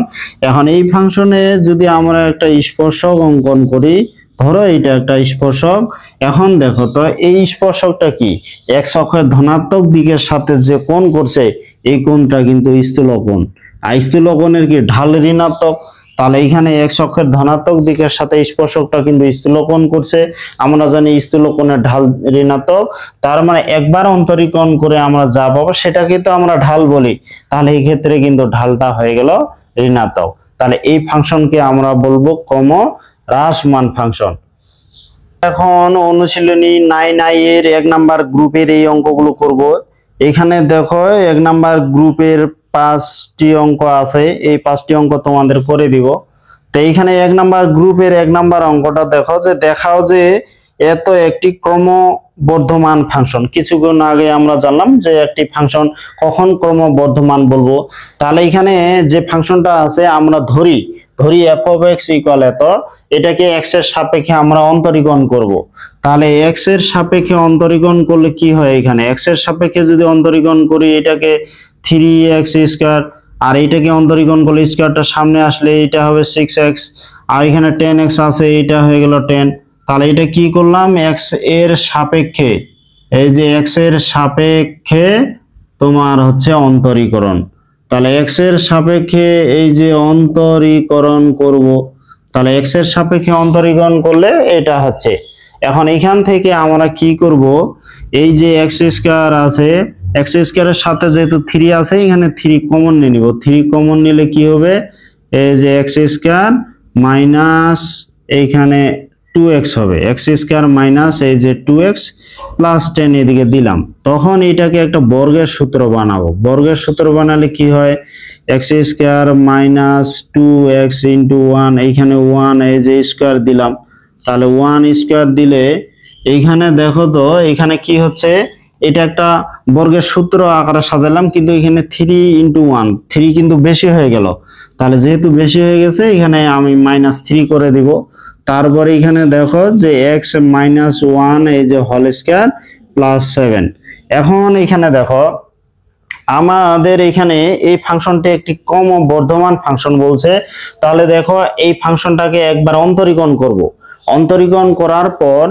[SPEAKER 1] এখন এই ফাংশনে যদি আমরা একটা স্পর্শক অঙ্কন করি, ধরো এটা একটা স্পর্শক। এখন দেখো তো এই স্পর্শকটা কি, এক্স অক্ষের ধনাত্মক দিকের সাথে যে কোণ করছে এই কোণটা কিন্তু স্থূলক কোণ, আর স্থূলক কোণের কি ঢাল ঋণাত্মক। তাহলে এখানে এক্স অক্ষের ধনাত্মক দিকের সাথে স্পর্শকটা কিন্তু স্থূলক কোণ করছে, আমরা জানি স্থূলক কোণের ঢাল ঋণাত্মক। তার মানে একবার অন্তরীকরণ করে আমরা যা পাবো সেটাকে তো আমরা ঢাল বলি, তাহলে এই ক্ষেত্রে কিন্তু ঢালটা হয়ে গেল ঋণাত্মক। তাহলে এই ফাংশনকে আমরা বলবো ক্রমহ্রাসমান ফাংশন। এখন অনুশীলনী 9 এর 1 নাম্বার গ্রুপের এই অঙ্কগুলো করব। এখানে দেখো 1 নাম্বার গ্রুপের 5টি অঙ্ক আছে, এই 5টি অঙ্ক তোমাদের করে দিব। তো এইখানে 1 নাম্বার গ্রুপের 1 নাম্বার অঙ্কটা দেখো, যে দেখাও যে এত একটি ক্রমবর্ধমান ফাংশন। কিছুক্ষণ আগে আমরা জানলাম যে একটি ফাংশন কখন ক্রমবর্ধমান বলবো। তাহলে এখানে যে ফাংশনটা আছে আমরা ধরি এফ অফ এক্স ইকুয়াল এত, এটাকে এক্স এর সাপেক্ষে আমরা অন্তরীকরণ করব। তাহলে এক্স এর সাপেক্ষে অন্তরীকরণ করলে কি হয়, এখানে এক্স এর সাপেক্ষে যদি অন্তরীকরণ করি এটাকে 3x স্কয়ার, আর এটাকে অন্তরীকরণ করলে স্কয়ারটা সামনে আসলে এটা হবে 6x, আর এখানে 10x আছে এটা হয়ে গেল 10। তাহলে এটা কি করলাম, এক্স এর সাপেক্ষে, এই যে এক্স এর সাপেক্ষে তোমার হচ্ছে অন্তরীকরণ। তাহলে এক্স এর সাপেক্ষে এই যে অন্তরীকরণ করব, তাহলে এক্স এর সাপেক্ষে অন্তরীকরণ করলে এটা হচ্ছে। এখন এখান থেকে আমরা কি করব, এই যে এক্স স্কয়ার আছে, এক্স স্কয়ারের সাথে যেহেতু 3 আছে এখানে 3 কমন নিয়ে নিব। 3 কমন নিলে কি হবে, এই যে এক্স স্কয়ার মাইনাস এইখানে 2x হবে, এক্স স্কয়ার মাইনাস এই যে 2x প্লাস 10 এদিকে দিলাম। তখন এটাকে একটা বর্গের সূত্র বানাবো। বর্গের সূত্র বানালে কি হয়, x square minus 2x into 1, এইখানে 1 এই যে স্কয়ার দিলাম, তাহলে 1 স্কয়ার দিলে এইখানে দেখো তো এখানে কি হচ্ছে, এটা একটা বর্গের সূত্র আকারে সাজালাম, কিন্তু এখানে 3 ইন্টু 1, 3 কিন্তু বেশি হয়ে গেল। তাহলে যেহেতু বেশি হয়ে গেছে এখানে আমি -3 করে দিব। তারপরে এখানে দেখো যে x মাইনাস 1 এই যে হোল স্কয়ার প্লাস 7। এখন এখানে দেখো আমাদের এখানে এই ফাংশনটি একটি ক্রমবর্ধমান ফাংশন বলছে। তাহলে দেখো এই ফাংশনটাকে একবার অন্তরীকরণ করব। অন্তরীকরণ করার পর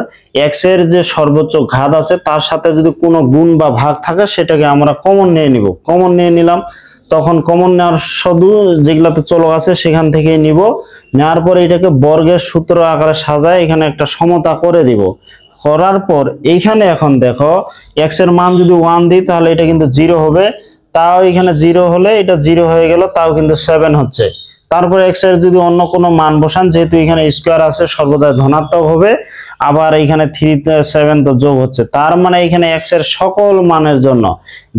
[SPEAKER 1] x এর যে সর্বোচ্চ ঘাত আছে তার সাথে যদি কোনো গুণ বা ভাগ থাকে সেটাকে আমরা কমন নিয়ে নিব। কমন নিয়ে নিলাম, তখন কমন নেওয়ার শুধু যেগুলাতে চলক আছে সেখান থেকে নিব। নেওয়ার পর এটাকে বর্গের সূত্র আকারে সাজায় এখানে একটা সমতা করে দিব। করার পর এইখানে এখন দেখো x এর মান যদি 1 দিই তাহলে এটা কিন্তু 0 হবে, তাও এখানে 0 হলে এটা 0 হয়ে গেল, তাও কিন্তু 7 হচ্ছে। তারপর x এর যদি অন্য কোনো মান বসান, যেহেতু এখানে স্কয়ার আছে সর্বদা ধনাত্মক হবে, আবার এখানে 3 7 তো যোগ হচ্ছে। তার মানে এখানে x এর সকল মানের জন্য,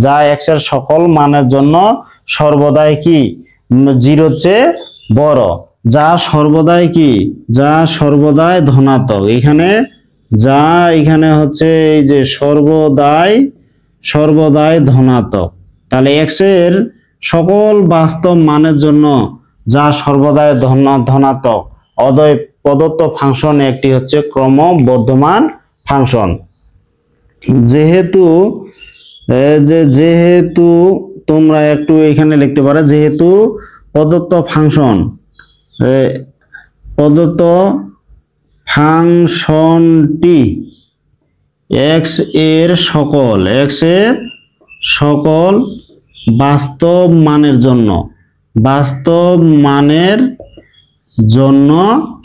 [SPEAKER 1] যা x এর সকল মানের জন্য সর্বদাই কি 0 চেয়ে বড়, যা সর্বদাই কি, যা সর্বদাই ধনাত্মক। এখানে যা এখানে হচ্ছে এই যে সর্বদাই ধনাত্মক। তাহলে x এর সকল বাস্তব মানের জন্য যা সর্বদাই ধনাত্মক অতএব প্রদত্ত ফাংশন একটি হচ্ছে ক্রমবর্ধমান ফাংশন। যেহেতু তোমরা একটু এখানে লিখতে পারো, যেহেতু প্রদত্ত ফাংশনটি x এর সকল বাস্তব মানের জন্য, বাস্তব মানের জন্য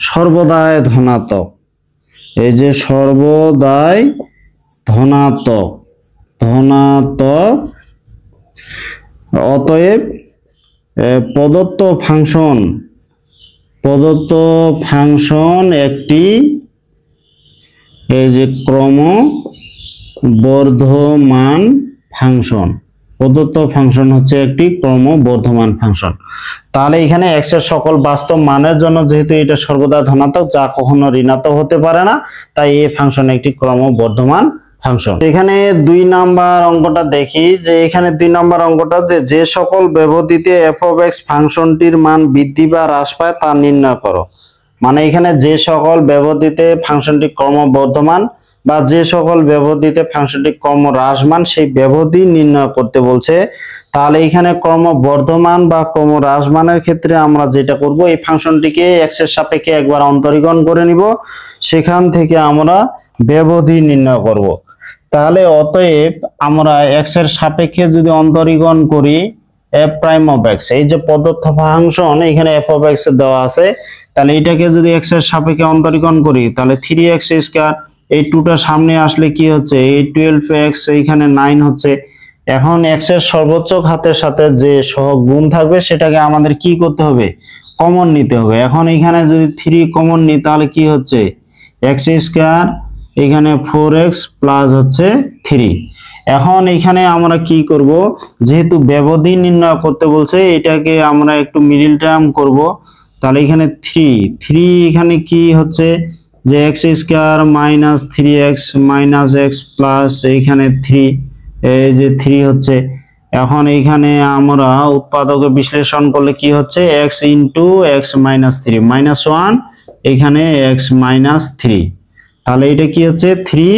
[SPEAKER 1] সর্বদাই ধনাত্মক। এই যে সর্বদাই ধনাত্মক, ধনাত্মক। অতএব প্রদত্ত ফাংশন একটি এই যে ক্রমবর্ধমান ফাংশন। প্রদত্ত ফাংশন হচ্ছে একটি ক্রমবর্ধমান ফাংশন। তাহলে এখানে এক্স এর সকল বাস্তব মানের জন্য যেহেতু এটা সর্বদা ধনাত্মক, যা কখনো ঋণাত্মক হতে পারে না, তাই এই ফাংশন একটি ক্রমবর্ধমান ফাংশন। এখানে 2 নাম্বার অঙ্কটা দেখি, যে এখানে 2 নাম্বার অঙ্কটা যে সকল ব্যবধিতে f of x ফাংশনটির মান বৃদ্ধি বা হ্রাস পায় তা নির্ণয় করো। মানে এখানে যে সকল ব্যবধিতে ফাংশনটি ক্রমবর্ধমান বা যে সকল ব্যবধিতে ফাংশনটি ক্রমহ্রাসমান সেই ব্যবধি নির্ণয় করতে বলছে। তাহলে এখানে ক্রমবর্ধমান বা ক্রমহ্রাসমানের ক্ষেত্রে আমরা যেটা করব, এই ফাংশনটিকে x এর সাপেক্ষে একবার অন্তরীকরণ করে নিব, সেখান থেকে আমরা ব্যবধি নির্ণয় করব। তাহলে অতএব আমরা x এর সাপেক্ষে যদি অন্তরীকরণ করি f প্রাইম অফ x, এই যে প্রদত্ত ফাংশন এখানে f অফ x দেওয়া আছে, তাহলে এটাকে যদি x এর সাপেক্ষে অন্তরীকরণ করি তাহলে 3x স্কয়ার, এই 2টা সামনে আসলে কি হচ্ছে, এই 12x এইখানে 9 হচ্ছে। এখন x এর সর্বোচ্চ ঘাতের সাথে যে সহগ গুণ থাকবে সেটাকে আমাদের কি করতে হবে, কমন নিতে হবে। এখন এখানে যদি 3 কমন নিই তাহলে কি হচ্ছে, x স্কয়ার এখানে 4x প্লাস হচ্ছে 3। এখন এখানে আমরা কি করব, যেহেতু ব্যবধি নির্ণয় করতে বলছে এটাকে আমরা একটু মিডল টার্ম করব। তাহলে এখানে 3 এখানে কি হচ্ছে যে x square minus 3x minus x plus এইখানে 3, এই যে 3 হচ্ছে। এখন এইখানে আমরা উৎপাদকে বিশ্লেষণ করলে কি হচ্ছে, x into x minus 3 minus 1, এখানে x মাইনাস 3। তাহলে এটা কি হচ্ছে 3,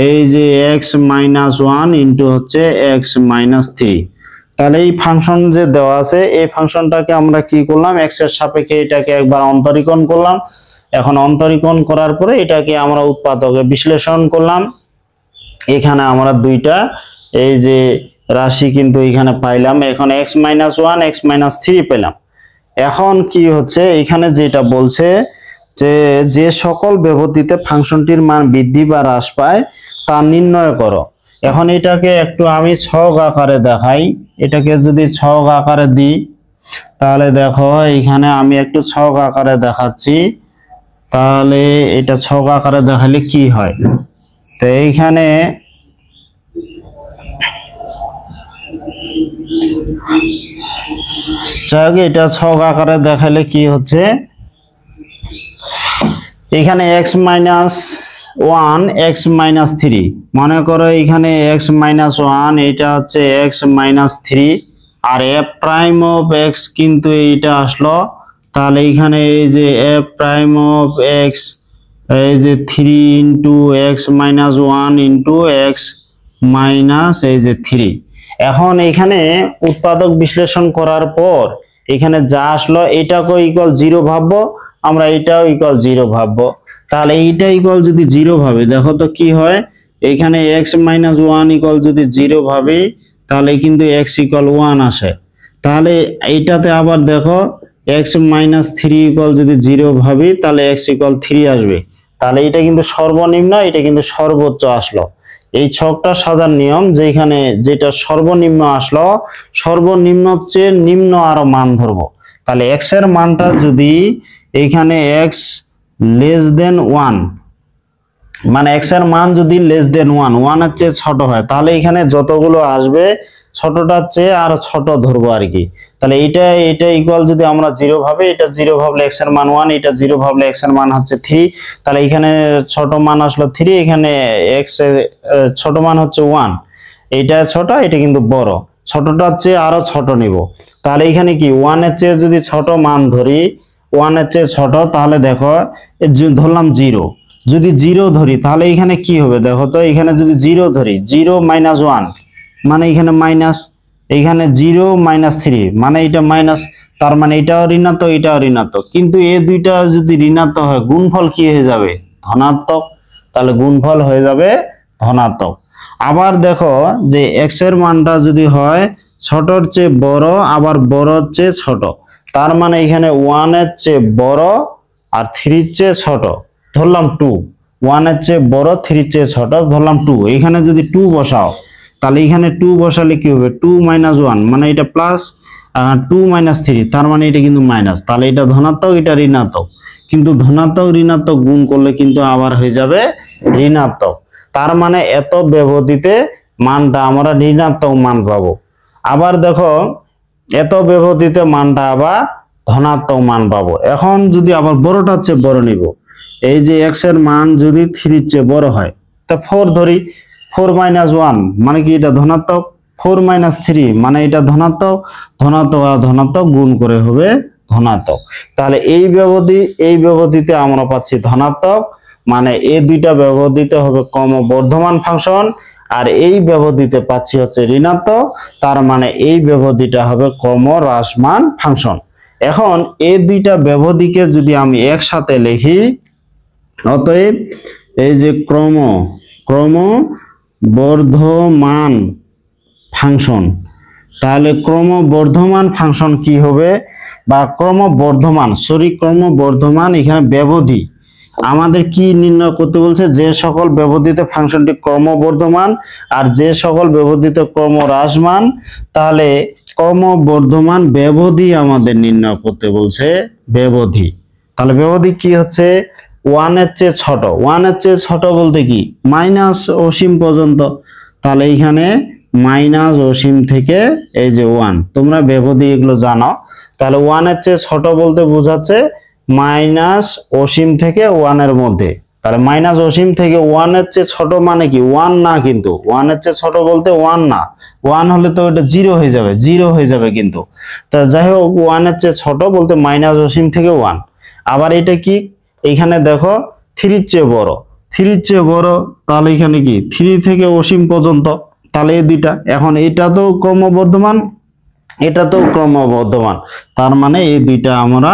[SPEAKER 1] এই যে x মাইনাস 1 ইন্টু হচ্ছে x মাইনাস 3। তাহলে এই ফাংশন যে দেওয়া আছে এই ফাংশনটাকে আমরা কি করলাম, x এর সাপেক্ষে এটাকে একবার অন্তরীকরণ করলাম। এখন অন্তরীকরণ করার পরে এটাকে আমরা উৎপাদকে বিশ্লেষণ করলাম। এখানে আমরা দুইটা এই যে রাশি কিন্তু এখানে পাইলাম। এখন x মাইনাস 1 x মাইনাস 3 পেলাম। এখন কি হচ্ছে, এখানে যেটা বলছে যে সকল ব্যবধিতে ফাংশনটির মান বৃদ্ধি বা হ্রাস পায় তা নির্ণয় করো। এখন এটাকে একটু আমি ছক আকারে দেখাই, এটাকে যদি ছক আকারে দিই তাহলে দেখো এখানে আমি একটু ছক আকারে দেখাচ্ছি। তাহলে এটা ছক আকারে দেখালে কি হয়, তো এইখানে এটা ছক আকারে দেখালে কি হচ্ছে, এখানে x মাইনাস 1 x মাইনাস 3, মনে করো এখানে x মাইনাস 1 এটা হচ্ছে x মাইনাস 3 আর f প্রাইম অফ x কিন্তু এইটা আসলো। তাহলে এখানে এই যে f প্রাইম অফ x এই যে 3 into x minus 1 into x minus এই যে 3। এখন এখানে উৎপাদক বিশ্লেষণ করার পর এখানে যা আসলো এটাকে ইকুয়াল 0 ভাববো আমরা, এটাও ইকুয়াল 0 ভাববো। তাহলে এইটা ইকুয়াল যদি 0 ভাবে দেখো তো কি হয়, এখানে x মাইনাস 1 ইকুয়াল যদি 0 ভাবে তাহলে কিন্তু x ইকুয়াল 1 আসে। তাহলে এইটাতে আবার দেখো x মাইনাস 3 ইকুয়াল যদি 0 ভাবি তাহলে x ইকুয়াল 3 আসবে। তাহলে এটা কিন্তু সর্বনিম্ন, এটা কিন্তু সর্বোচ্চ আসলো। এই ছকটা সাজার নিয়ম, যেখানে যেটা সর্বনিম্ন আসলো সর্বনিম্ন চেয়ে নিম্ন আরো মান ধরবো। তাহলে x এর মানটা যদি এইখানে x লেস দেন 1, মানে x এর মান যদি লেস দেন 1 এর চেয়ে ছোট হয় তাহলে এখানে যতগুলো আসবে ছোটটার চেয়ে আরো ছোট ধরবো আর কি। তাহলে এটা ইকুয়াল যদি আমরা 0 ভাবে, এটা 0 ভাবলে x এর মান 1, এটা 0 ভাবলে x এর মান হচ্ছে 3। তাহলে এখানে ছোট মান আসলো 3, এখানে x এর ছোট মান হচ্ছে 1, এটা ছোট এটা কিন্তু বড়, ছোটটার চেয়ে আরো ছোট নিব। তাহলে এখানে কি 1 এর চেয়ে যদি ছোট মান ধরি, 1 এর চেয়ে ছোট, তাহলে দেখো ধরলাম 0, যদি 0 ধরি তাহলে এখানে কি হবে দেখো তো, এখানে যদি 0 ধরি 0 মাইনাস 1 মানে এখানে মাইনাস, এখানে 0 মাইনাস 3 মানে এটা মাইনাস, তার মানে এটাও ঋণাত্মক এটাও ঋণাত্মক। কিন্তু এই দুইটা যদি ঋণাত্মক হয় গুণফল কি হয়ে যাবে, ধনাত্মক। তাহলে গুণফল হয়ে যাবে ধনাত্মক। আবার দেখো যে x এর মানটা যদি হয় ছোটর চেয়ে বড় আবার বড়র চেয়ে ছোট, তার মানে এখানে 1 এর চেয়ে বড় আর 3 এর চেয়ে ছোট, ধরলাম 2। 1 এর চেয়ে বড় 3 এর চেয়ে ছোট, ধরলাম 2। এখানে যদি 2 বসাও তাহলে এখানে 2 বসালে কি হবে, 2 - 1 মানে এটা প্লাস, 2 - 3 তার মানে এটা কিন্তু মাইনাস, তাহলে এটা ধনাত্মক এটা ঋণাত্মক, কিন্তু ধনাত্মক ঋণাত্মক গুণ করলে কিন্তু আবার হয়ে যাবে ঋণাত্মক, তার মানে এত ব্যবধিতে মানটা আমরা ঋণাত্মক মান পাবো। আবার দেখো এত ব্যবধিতে মানটা আবার ধনাত্মক মান পাবো। এখন যদি আবার বড়টার চেয়ে বড় নিব, এই যে x এর মান যদি 3 এর চেয়ে বড় হয়, তা 4 ধরি, 4 - 1 মানে কি এটা ধনাত্মক, 4 - 3 মানে এটা ধনাত্মক, ধনাত্মক আর ধনাত্মক গুণ করে হবে ধনাত্মক। তাহলে এই ব্যবধিতে আমরা পাচ্ছি ধনাত্মক, মানে এই দুইটা ব্যবধিতে হবে ক্রমবর্ধমান ফাংশন, আর এই ব্যবধিতে পাচ্ছি হচ্ছে ঋণাত্মক, তার মানে এই ব্যবধিটা হবে ক্রমহ্রাসমান ফাংশন। এখন এই দুইটা ব্যবধিকে যদি আমি একসাথে লিখি, অতএব এই যে ক্রমবর্ধমান ফাংশন, তাহলে ক্রমবর্ধমান ফাংশন কি হবে, বা ক্রমবর্ধমান এখানে ব্যবধি আমাদের কি নির্ণয় করতে বলছে, যে সকল ব্যবধিতে ফাংশনটি ক্রমবর্ধমান আর যে সকল ব্যবধিতে ক্রমহ্রাসমান, তাহলে ক্রমবর্ধমান ব্যবধি আমাদের নির্ণয় করতে বলছে, ব্যবধি। তাহলে ব্যবধি কি হচ্ছে, 1 এর চেয়ে ছোট, 1 এর চেয়ে ছোট বলতে কি মাইনাস অসীম পর্যন্ত, তাহলে এখানে মাইনাস অসীম থেকে এই যে 1, তোমরা ব্যবধি এগুলো জানো, তাহলে 1 এর চেয়ে ছোট বলতে বোঝাচ্ছে মাইনাস অসীম থেকে 1 এর মধ্যে, তাহলে মাইনাস অসীম থেকে 1 এর চেয়ে ছোট মানে কি 1 না, কিন্তু 1 এর চেয়ে ছোট বলতে 1 না, 1 হলে তো এটা 0 হয়ে যাবে, 0 হয়ে যাবে কিন্তু, তা যাই হোক 1 এর চেয়ে ছোট বলতে মাইনাস অসীম থেকে 1। আবার এটা কি, এখানে দেখো 3 এর চেয়ে বড়, 3 এর চেয়ে বড়, তাহলে এখানে কি 3 থেকে অসীম পর্যন্ত, তাহলে এই দুইটা, এখন এটা তো ক্রমবর্ধমান এটা তো ক্রমবর্ধমান, তার মানে এই দুইটা আমরা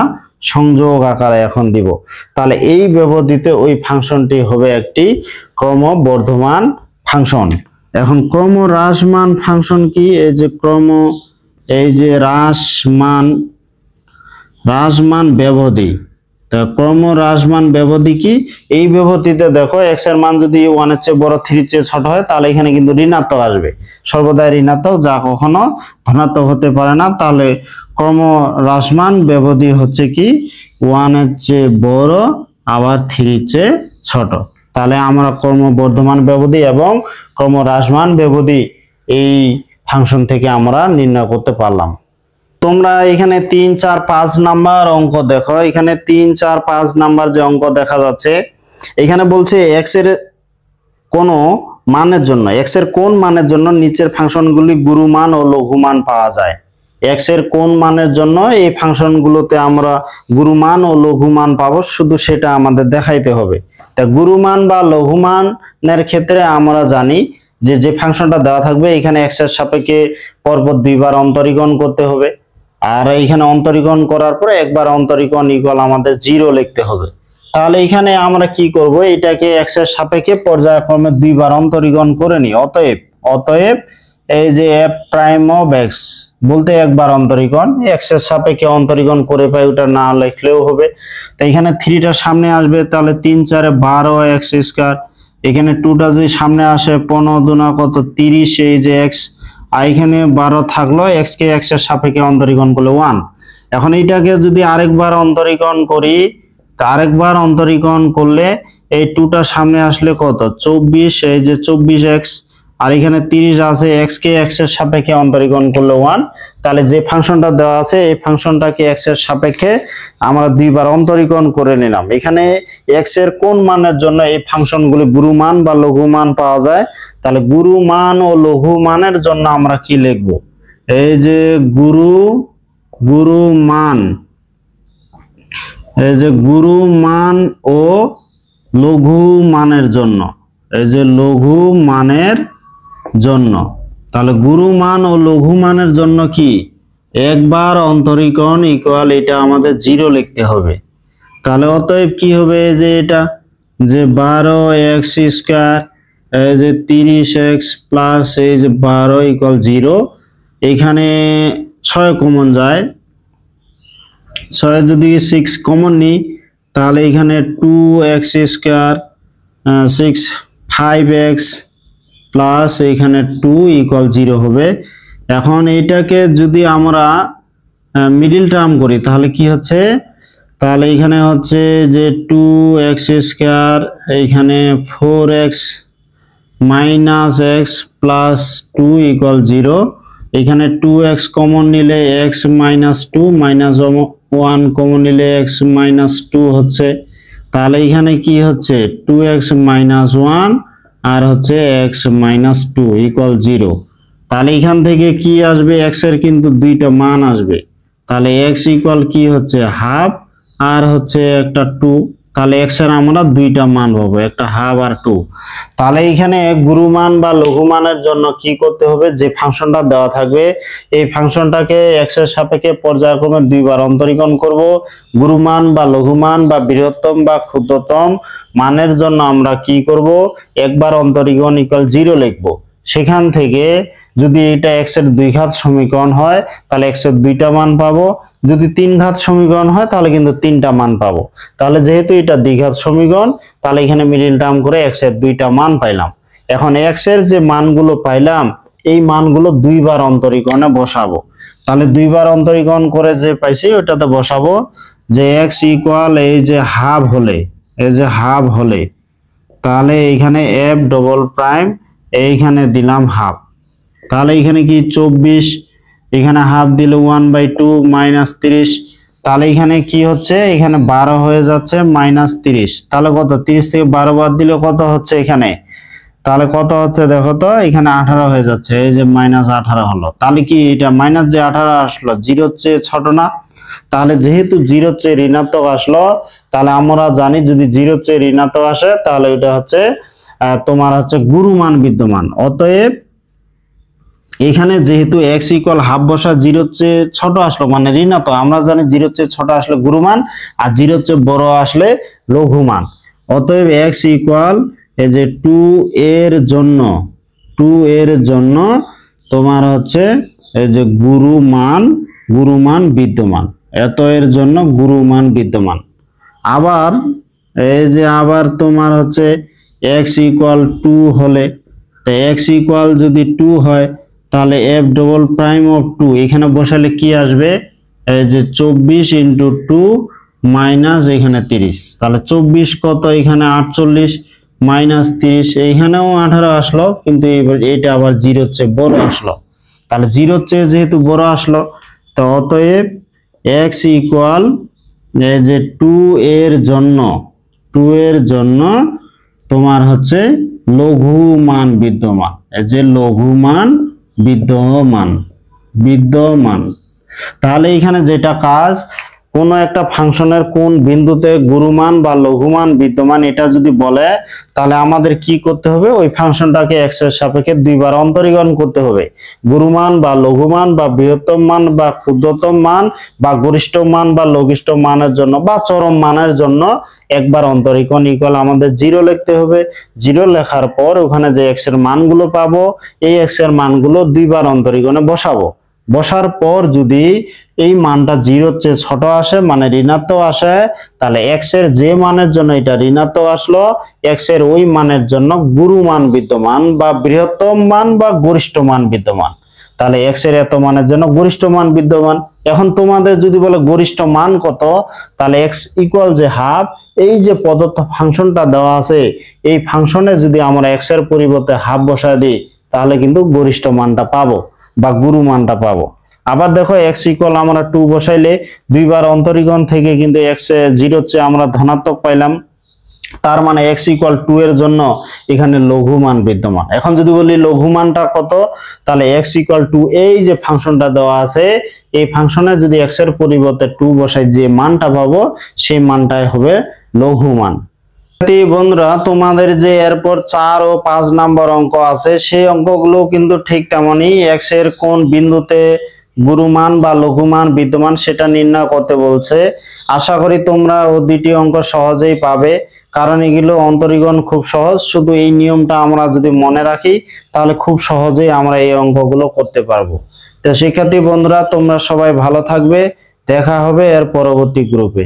[SPEAKER 1] সংযোগ আকারে এখন দিব, তাহলে এই ব্যবধিতে ওই ফাংশনটি হবে একটি ক্রমবর্ধমান ফাংশন। এখন ক্রমহ্রাসমান ফাংশন কি, এই যে হ্রাসমান ব্যবধি, তা ক্রমহ্রাসমান ব্যবধি কি, এই ব্যবধিতে দেখো x এর মান যদি 1 এর চেয়ে বড় 3 এর চেয়ে ছোট হয়, তাহলে এখানে কিন্তু ঋণাত্মক আসবে, সর্বদাই ঋণাত্মক, যা কখনো ধনাত্মক হতে পারে না। তাহলে ক্রমহ্রাসমান ব্যবধি হচ্ছে কি 1 এর চেয়ে বড় আবার 3 এর চেয়ে ছোট, তাহলে আমরা ক্রমবর্ধমান ব্যবধি এবং ক্রমহ্রাসমান ব্যবধি এই ফাংশন থেকে আমরা নির্ণয় করতে পারলাম। তোমরা এখানে 3, 4, 5 নাম্বার অঙ্ক দেখো, এখানে 3, 4, 5 নাম্বার যে অঙ্ক দেখা যাচ্ছে, এখানে বলছে x এর কোন মানের জন্য, x এর কোন মানের জন্য নিচের ফাংশনগুলি গুরুমান ও লঘুমান পাওয়া যায়। x এর কোন মানের জন্য এই ফাংশনগুলোতে আমরা গুরুমান ও লঘুমান পাবো, শুধু সেটা আমাদের দেখাইতে হবে। তা গুরুমান বা লঘুমানের ক্ষেত্রে আমরা জানি যে ফাংশনটা দেওয়া থাকবে, এখানে x এর সাপেক্ষে পরপর 2 বার অন্তরীকরণ করতে হবে, আর এখানে অন্তরীকরণ করার পরে একবার অন্তরীকরণ ইকুয়াল আমাদের 0 লিখতে হবে। তাহলে এখানে আমরা কি করব, এটাকে x এর সাপেক্ষে পর্যায়ক্রমে 2 বার অন্তরীকরণ করে নিই। অতএব এই যে f প্রাইম অফ x বলতে একবার অন্তরীকরণ, x এর সাপেক্ষে অন্তরীকরণ করে পাই, ওটা না লিখলেও হবে। তো এখানে 3টা সামনে আসবে, তাহলে 3 4 12 x², এখানে 2টা যদি সামনে আসে 15 দুনা কত 30, এই যে x, আর এখানে 12 থাকলো, x কে x এর সাপেক্ষে অন্তরীকরণ করলে 1। এখন এইটাকে যদি আরেকবার অন্তরীকরণ করি, তা আরেকবার অন্তরীকরণ করলে এই 2টা সামনে আসলে কত 24, এই যে 24x, আর এখানে 30 আছে, x কে x এর সাপেক্ষে অন্তরীকরণ করলে 1। তাহলে যে ফাংশনটা দেওয়া আছে এই ফাংশনটাকে x এর সাপেক্ষে আমরা 2 বার অন্তরীকরণ করে নিলাম। এখানে x এর কোন মানের জন্য এই ফাংশনগুলি গুরুমান বা লঘুমান পাওয়া যায়, তাহলে গুরুমান ও লঘুমানের জন্য আমরা কি লিখব, এই যে গুরুমান, এই যে গুরুমান ও লঘুমানের জন্য, এই যে লঘুমানের জন্য, তাহলে গুরুমান ও লঘুমানের জন্য কি একবার অন্তরীকরণ ইকুয়াল এটা আমাদের 0 লিখতে হবে। তাহলে অতএব কি হবে, এই যে এটা যে 12x², এই যে 30x প্লাস এই যে 12 ইকুয়াল 0, এইখানে 6 কমন যায়, 6 যদি 6 কমন নিই তাহলে এখানে 2x স্কয়ার 6 5x প্লাস এখানে 2 ইকুয়াল 0 হবে। এখন এইটাকে যদি আমরা মিডিল টার্ম করি তাহলে কি হচ্ছে, তাহলে এখানে হচ্ছে যে 2x স্কয়ার এইখানে 4x minus x plus 2 equal 0। এখানে 2x কমন নিলে x মাইনাস 2 মাইনাস 1 কমন নিলে x মাইনাস 2 হচ্ছে। তাহলে এখানে কি হচ্ছে 2x মাইনাস 1 আর হচ্ছে x মাইনাস 2 ইকুয়াল 0। তাহলে এখান থেকে কি আসবে, x এর কিন্তু দুইটা মান আসবে। তাহলে x ইকুয়াল কি হচ্ছে হাফ আর হচ্ছে একটা 2। তাহলে x এর আমরা দুইটা মান পাবো, একটা হাফ আর 2। তাহলে এখানে গুরুমান বা লঘুমানের জন্য কি করতে হবে, যে ফাংশনটা দেওয়া থাকবে এই ফাংশনটাকে x এর সাপেক্ষে পর্যায়ক্রমে দুইবার অন্তরীকরণ করব। গুরুমান বা লঘুমান বা বৃহত্তম বা ক্ষুদ্রতম মানের জন্য আমরা কি করব, একবার অন্তরীকরণ ইকুয়াল 0 লিখব। সেখান থেকে যদি এটা x এর দুই ঘাত সমীকরণ হয় তাহলে x এর দুইটা মান পাবো, যদি তিন ঘাত সমীকরণ হয় তাহলে কিন্তু তিনটা মান পাবো। তাহলে যেহেতু এটা দ্বিঘাত সমীকরণ তাহলে এখানে মিডিল টার্ম করে x এর দুইটা মান পাইলাম। এখন x এর যে মানগুলো পাইলাম এই মানগুলো দুইবার অন্তরীকরণে বসাবো। তাহলে দুইবার অন্তরীকরণ করে যে পাইছি ওটাতে বসাবো, যে x ইকুয়াল এই যে হাফ হলে, এই যে হাফ হলে তাহলে এইখানে f ডবল প্রাইম এইখানে দিলাম হাফ। তাহলে এখানে কি 24, এখানে হাফ দিলে 1/2 মাইনাস 30। তাহলে এখানে কি হচ্ছে, এখানে 12 হয়ে যাচ্ছে মাইনাস 30। তাহলে কত, 30 থেকে 12 বাদ দিলে কত হচ্ছে এখানে, তাহলে কত হচ্ছে দেখো তো, এখানে 18 হয়ে যাচ্ছে, এই যে মাইনাস 18 হলো। তাহলে কি এটা মাইনাস যে 18 আসলো 0 চেয়ে ছোট না? তাহলে যেহেতু 0 চেয়ে ঋণাত্মক আসলো তাহলে আমরা জানি যদি 0 চেয়ে ঋণাত্মক আসে তাহলে এটা হচ্ছে তোমার হচ্ছে গুরুমান বিদ্যমান। অতএব এখানে যেহেতু x ইকুয়াল হাফ বসা 0 চেয়ে ছোট আসলো মানে ঋণাত্মক, আমরা জানি 0 চেয়ে ছোট আসলে গুরুমান আর 0 চেয়ে বড় আসলে লঘুমান। অতএব x ইকুয়াল এই যে 2 এর জন্য, 2 এর জন্য তোমার হচ্ছে এই যে গুরুমান বিদ্যমান, এত এর জন্য গুরুমান বিদ্যমান। আবার এই যে আবার তোমার হচ্ছে x ইকুয়াল 2 হলে, তো x ইকুয়াল যদি 2 হয় তাহলে f ডবল প্রাইম অফ 2 এখানে বসালে কি আসবে, এই যে 24 ইন্টু 2 মাইনাস এখানে 30। তাহলে 24 কত, এখানে 48 মাইনাস 30, এইখানেও 18 আসলো কিন্তু এটা আবার 0 চেয়ে বড় আসলো। তাহলে 0 চেয়ে যেহেতু বড় আসলো তো অতএব x ইকুয়াল এই যে 2 এর জন্য, 2 এর জন্য তোমার হচ্ছে লঘুমান বিদ্যমান, এই যে লঘুমান বিদ্যমান। তাহলে এখানে যেটা কাজ, কোন একটা ফাংশনের কোন বিন্দুতে গুরুমান বা লঘুমান বিদ্যমান এটা যদি বলে তাহলে আমাদের কি করতে হবে, ওই ফাংশনটাকে x এর সাপেক্ষে দুইবার অন্তরীকরণ করতে হবে। গুরুমান বা লঘুমান বা বৃহত্তম মান বা ক্ষুদ্রতম মান বা গরিষ্ঠ মান বা লঘিষ্ঠ মানের জন্য বা চরম মানের জন্য একবার অন্তরীকরণ ইকুয়াল আমাদের 0 লিখতে হবে। 0 লেখার পর ওখানে যে x এর মানগুলো পাবো এই x এর মানগুলো দুইবার অন্তরীকরণে বসাবো। বসার পর যদি এই মানটা 0 চেয়ে ছোট আসে মানে ঋণাত্মক আসে তাহলে x এর যে মানের জন্য এটা ঋণাত্মক আসলো x এর ওই মানের জন্য গুরুমান বিদ্যমান বা বৃহত্তম মান বা গরিষ্ঠ মান বিদ্যমান। তাহলে x এর এত মানের জন্য গরিষ্ঠ মান বিদ্যমান। এখন তোমাদের যদি বলে গরিষ্ঠ মান কত, তাহলে x ইকুয়াল যে হাফ, এই যে প্রদত্ত ফাংশনটা দেওয়া আছে এই ফাংশনে যদি আমরা x এর পরিবর্তে হাফ বসায় দিই তাহলে কিন্তু গরিষ্ঠ মানটা পাবো বা গুরু মানটা পাবো। আবার দেখো x ইকুয়াল আমরা 2 বসাইলে দুইবার অন্তরীকরণ থেকে কিন্তু x এ 0 চেয়ে আমরা ধনাত্মক পাইলাম, তার মানে x ইকুয়াল 2 এর জন্য এখানে লঘুমান বিদ্যমান। এখন যদি বলি লঘুমানটা কত, তাহলে x ইকুয়াল 2 এই যে ফাংশনটা দেওয়া আছে এই ফাংশনে যদি x এর পরিবর্তে 2 বসাই যে মানটা পাবো সেই মানটাই হবে লঘুমান। বন্ধুরা তোমাদের যে এরপর 4 ও 5 নাম্বার অঙ্ক আছে সেই অঙ্কগুলো কিন্তু ঠিক তেমনই, x এর কোন বিন্দুতে গুরুমান বা লঘুমান বিদ্যমান সেটা নির্ণয় করতে বলছে। আশা করি তোমরা ও দুটি অঙ্ক সহজেই পাবে, কারণ এগুলো অন্তরীকরণ খুব সহজ। শুধু এই নিয়মটা আমরা যদি মনে রাখি তাহলে খুব সহজেই আমরা এই অঙ্কগুলো করতে পারবো। তো শিক্ষার্থী বন্ধুরা তোমরা সবাই ভালো থাকবে, দেখা হবে এর পরবর্তী গ্রুপে।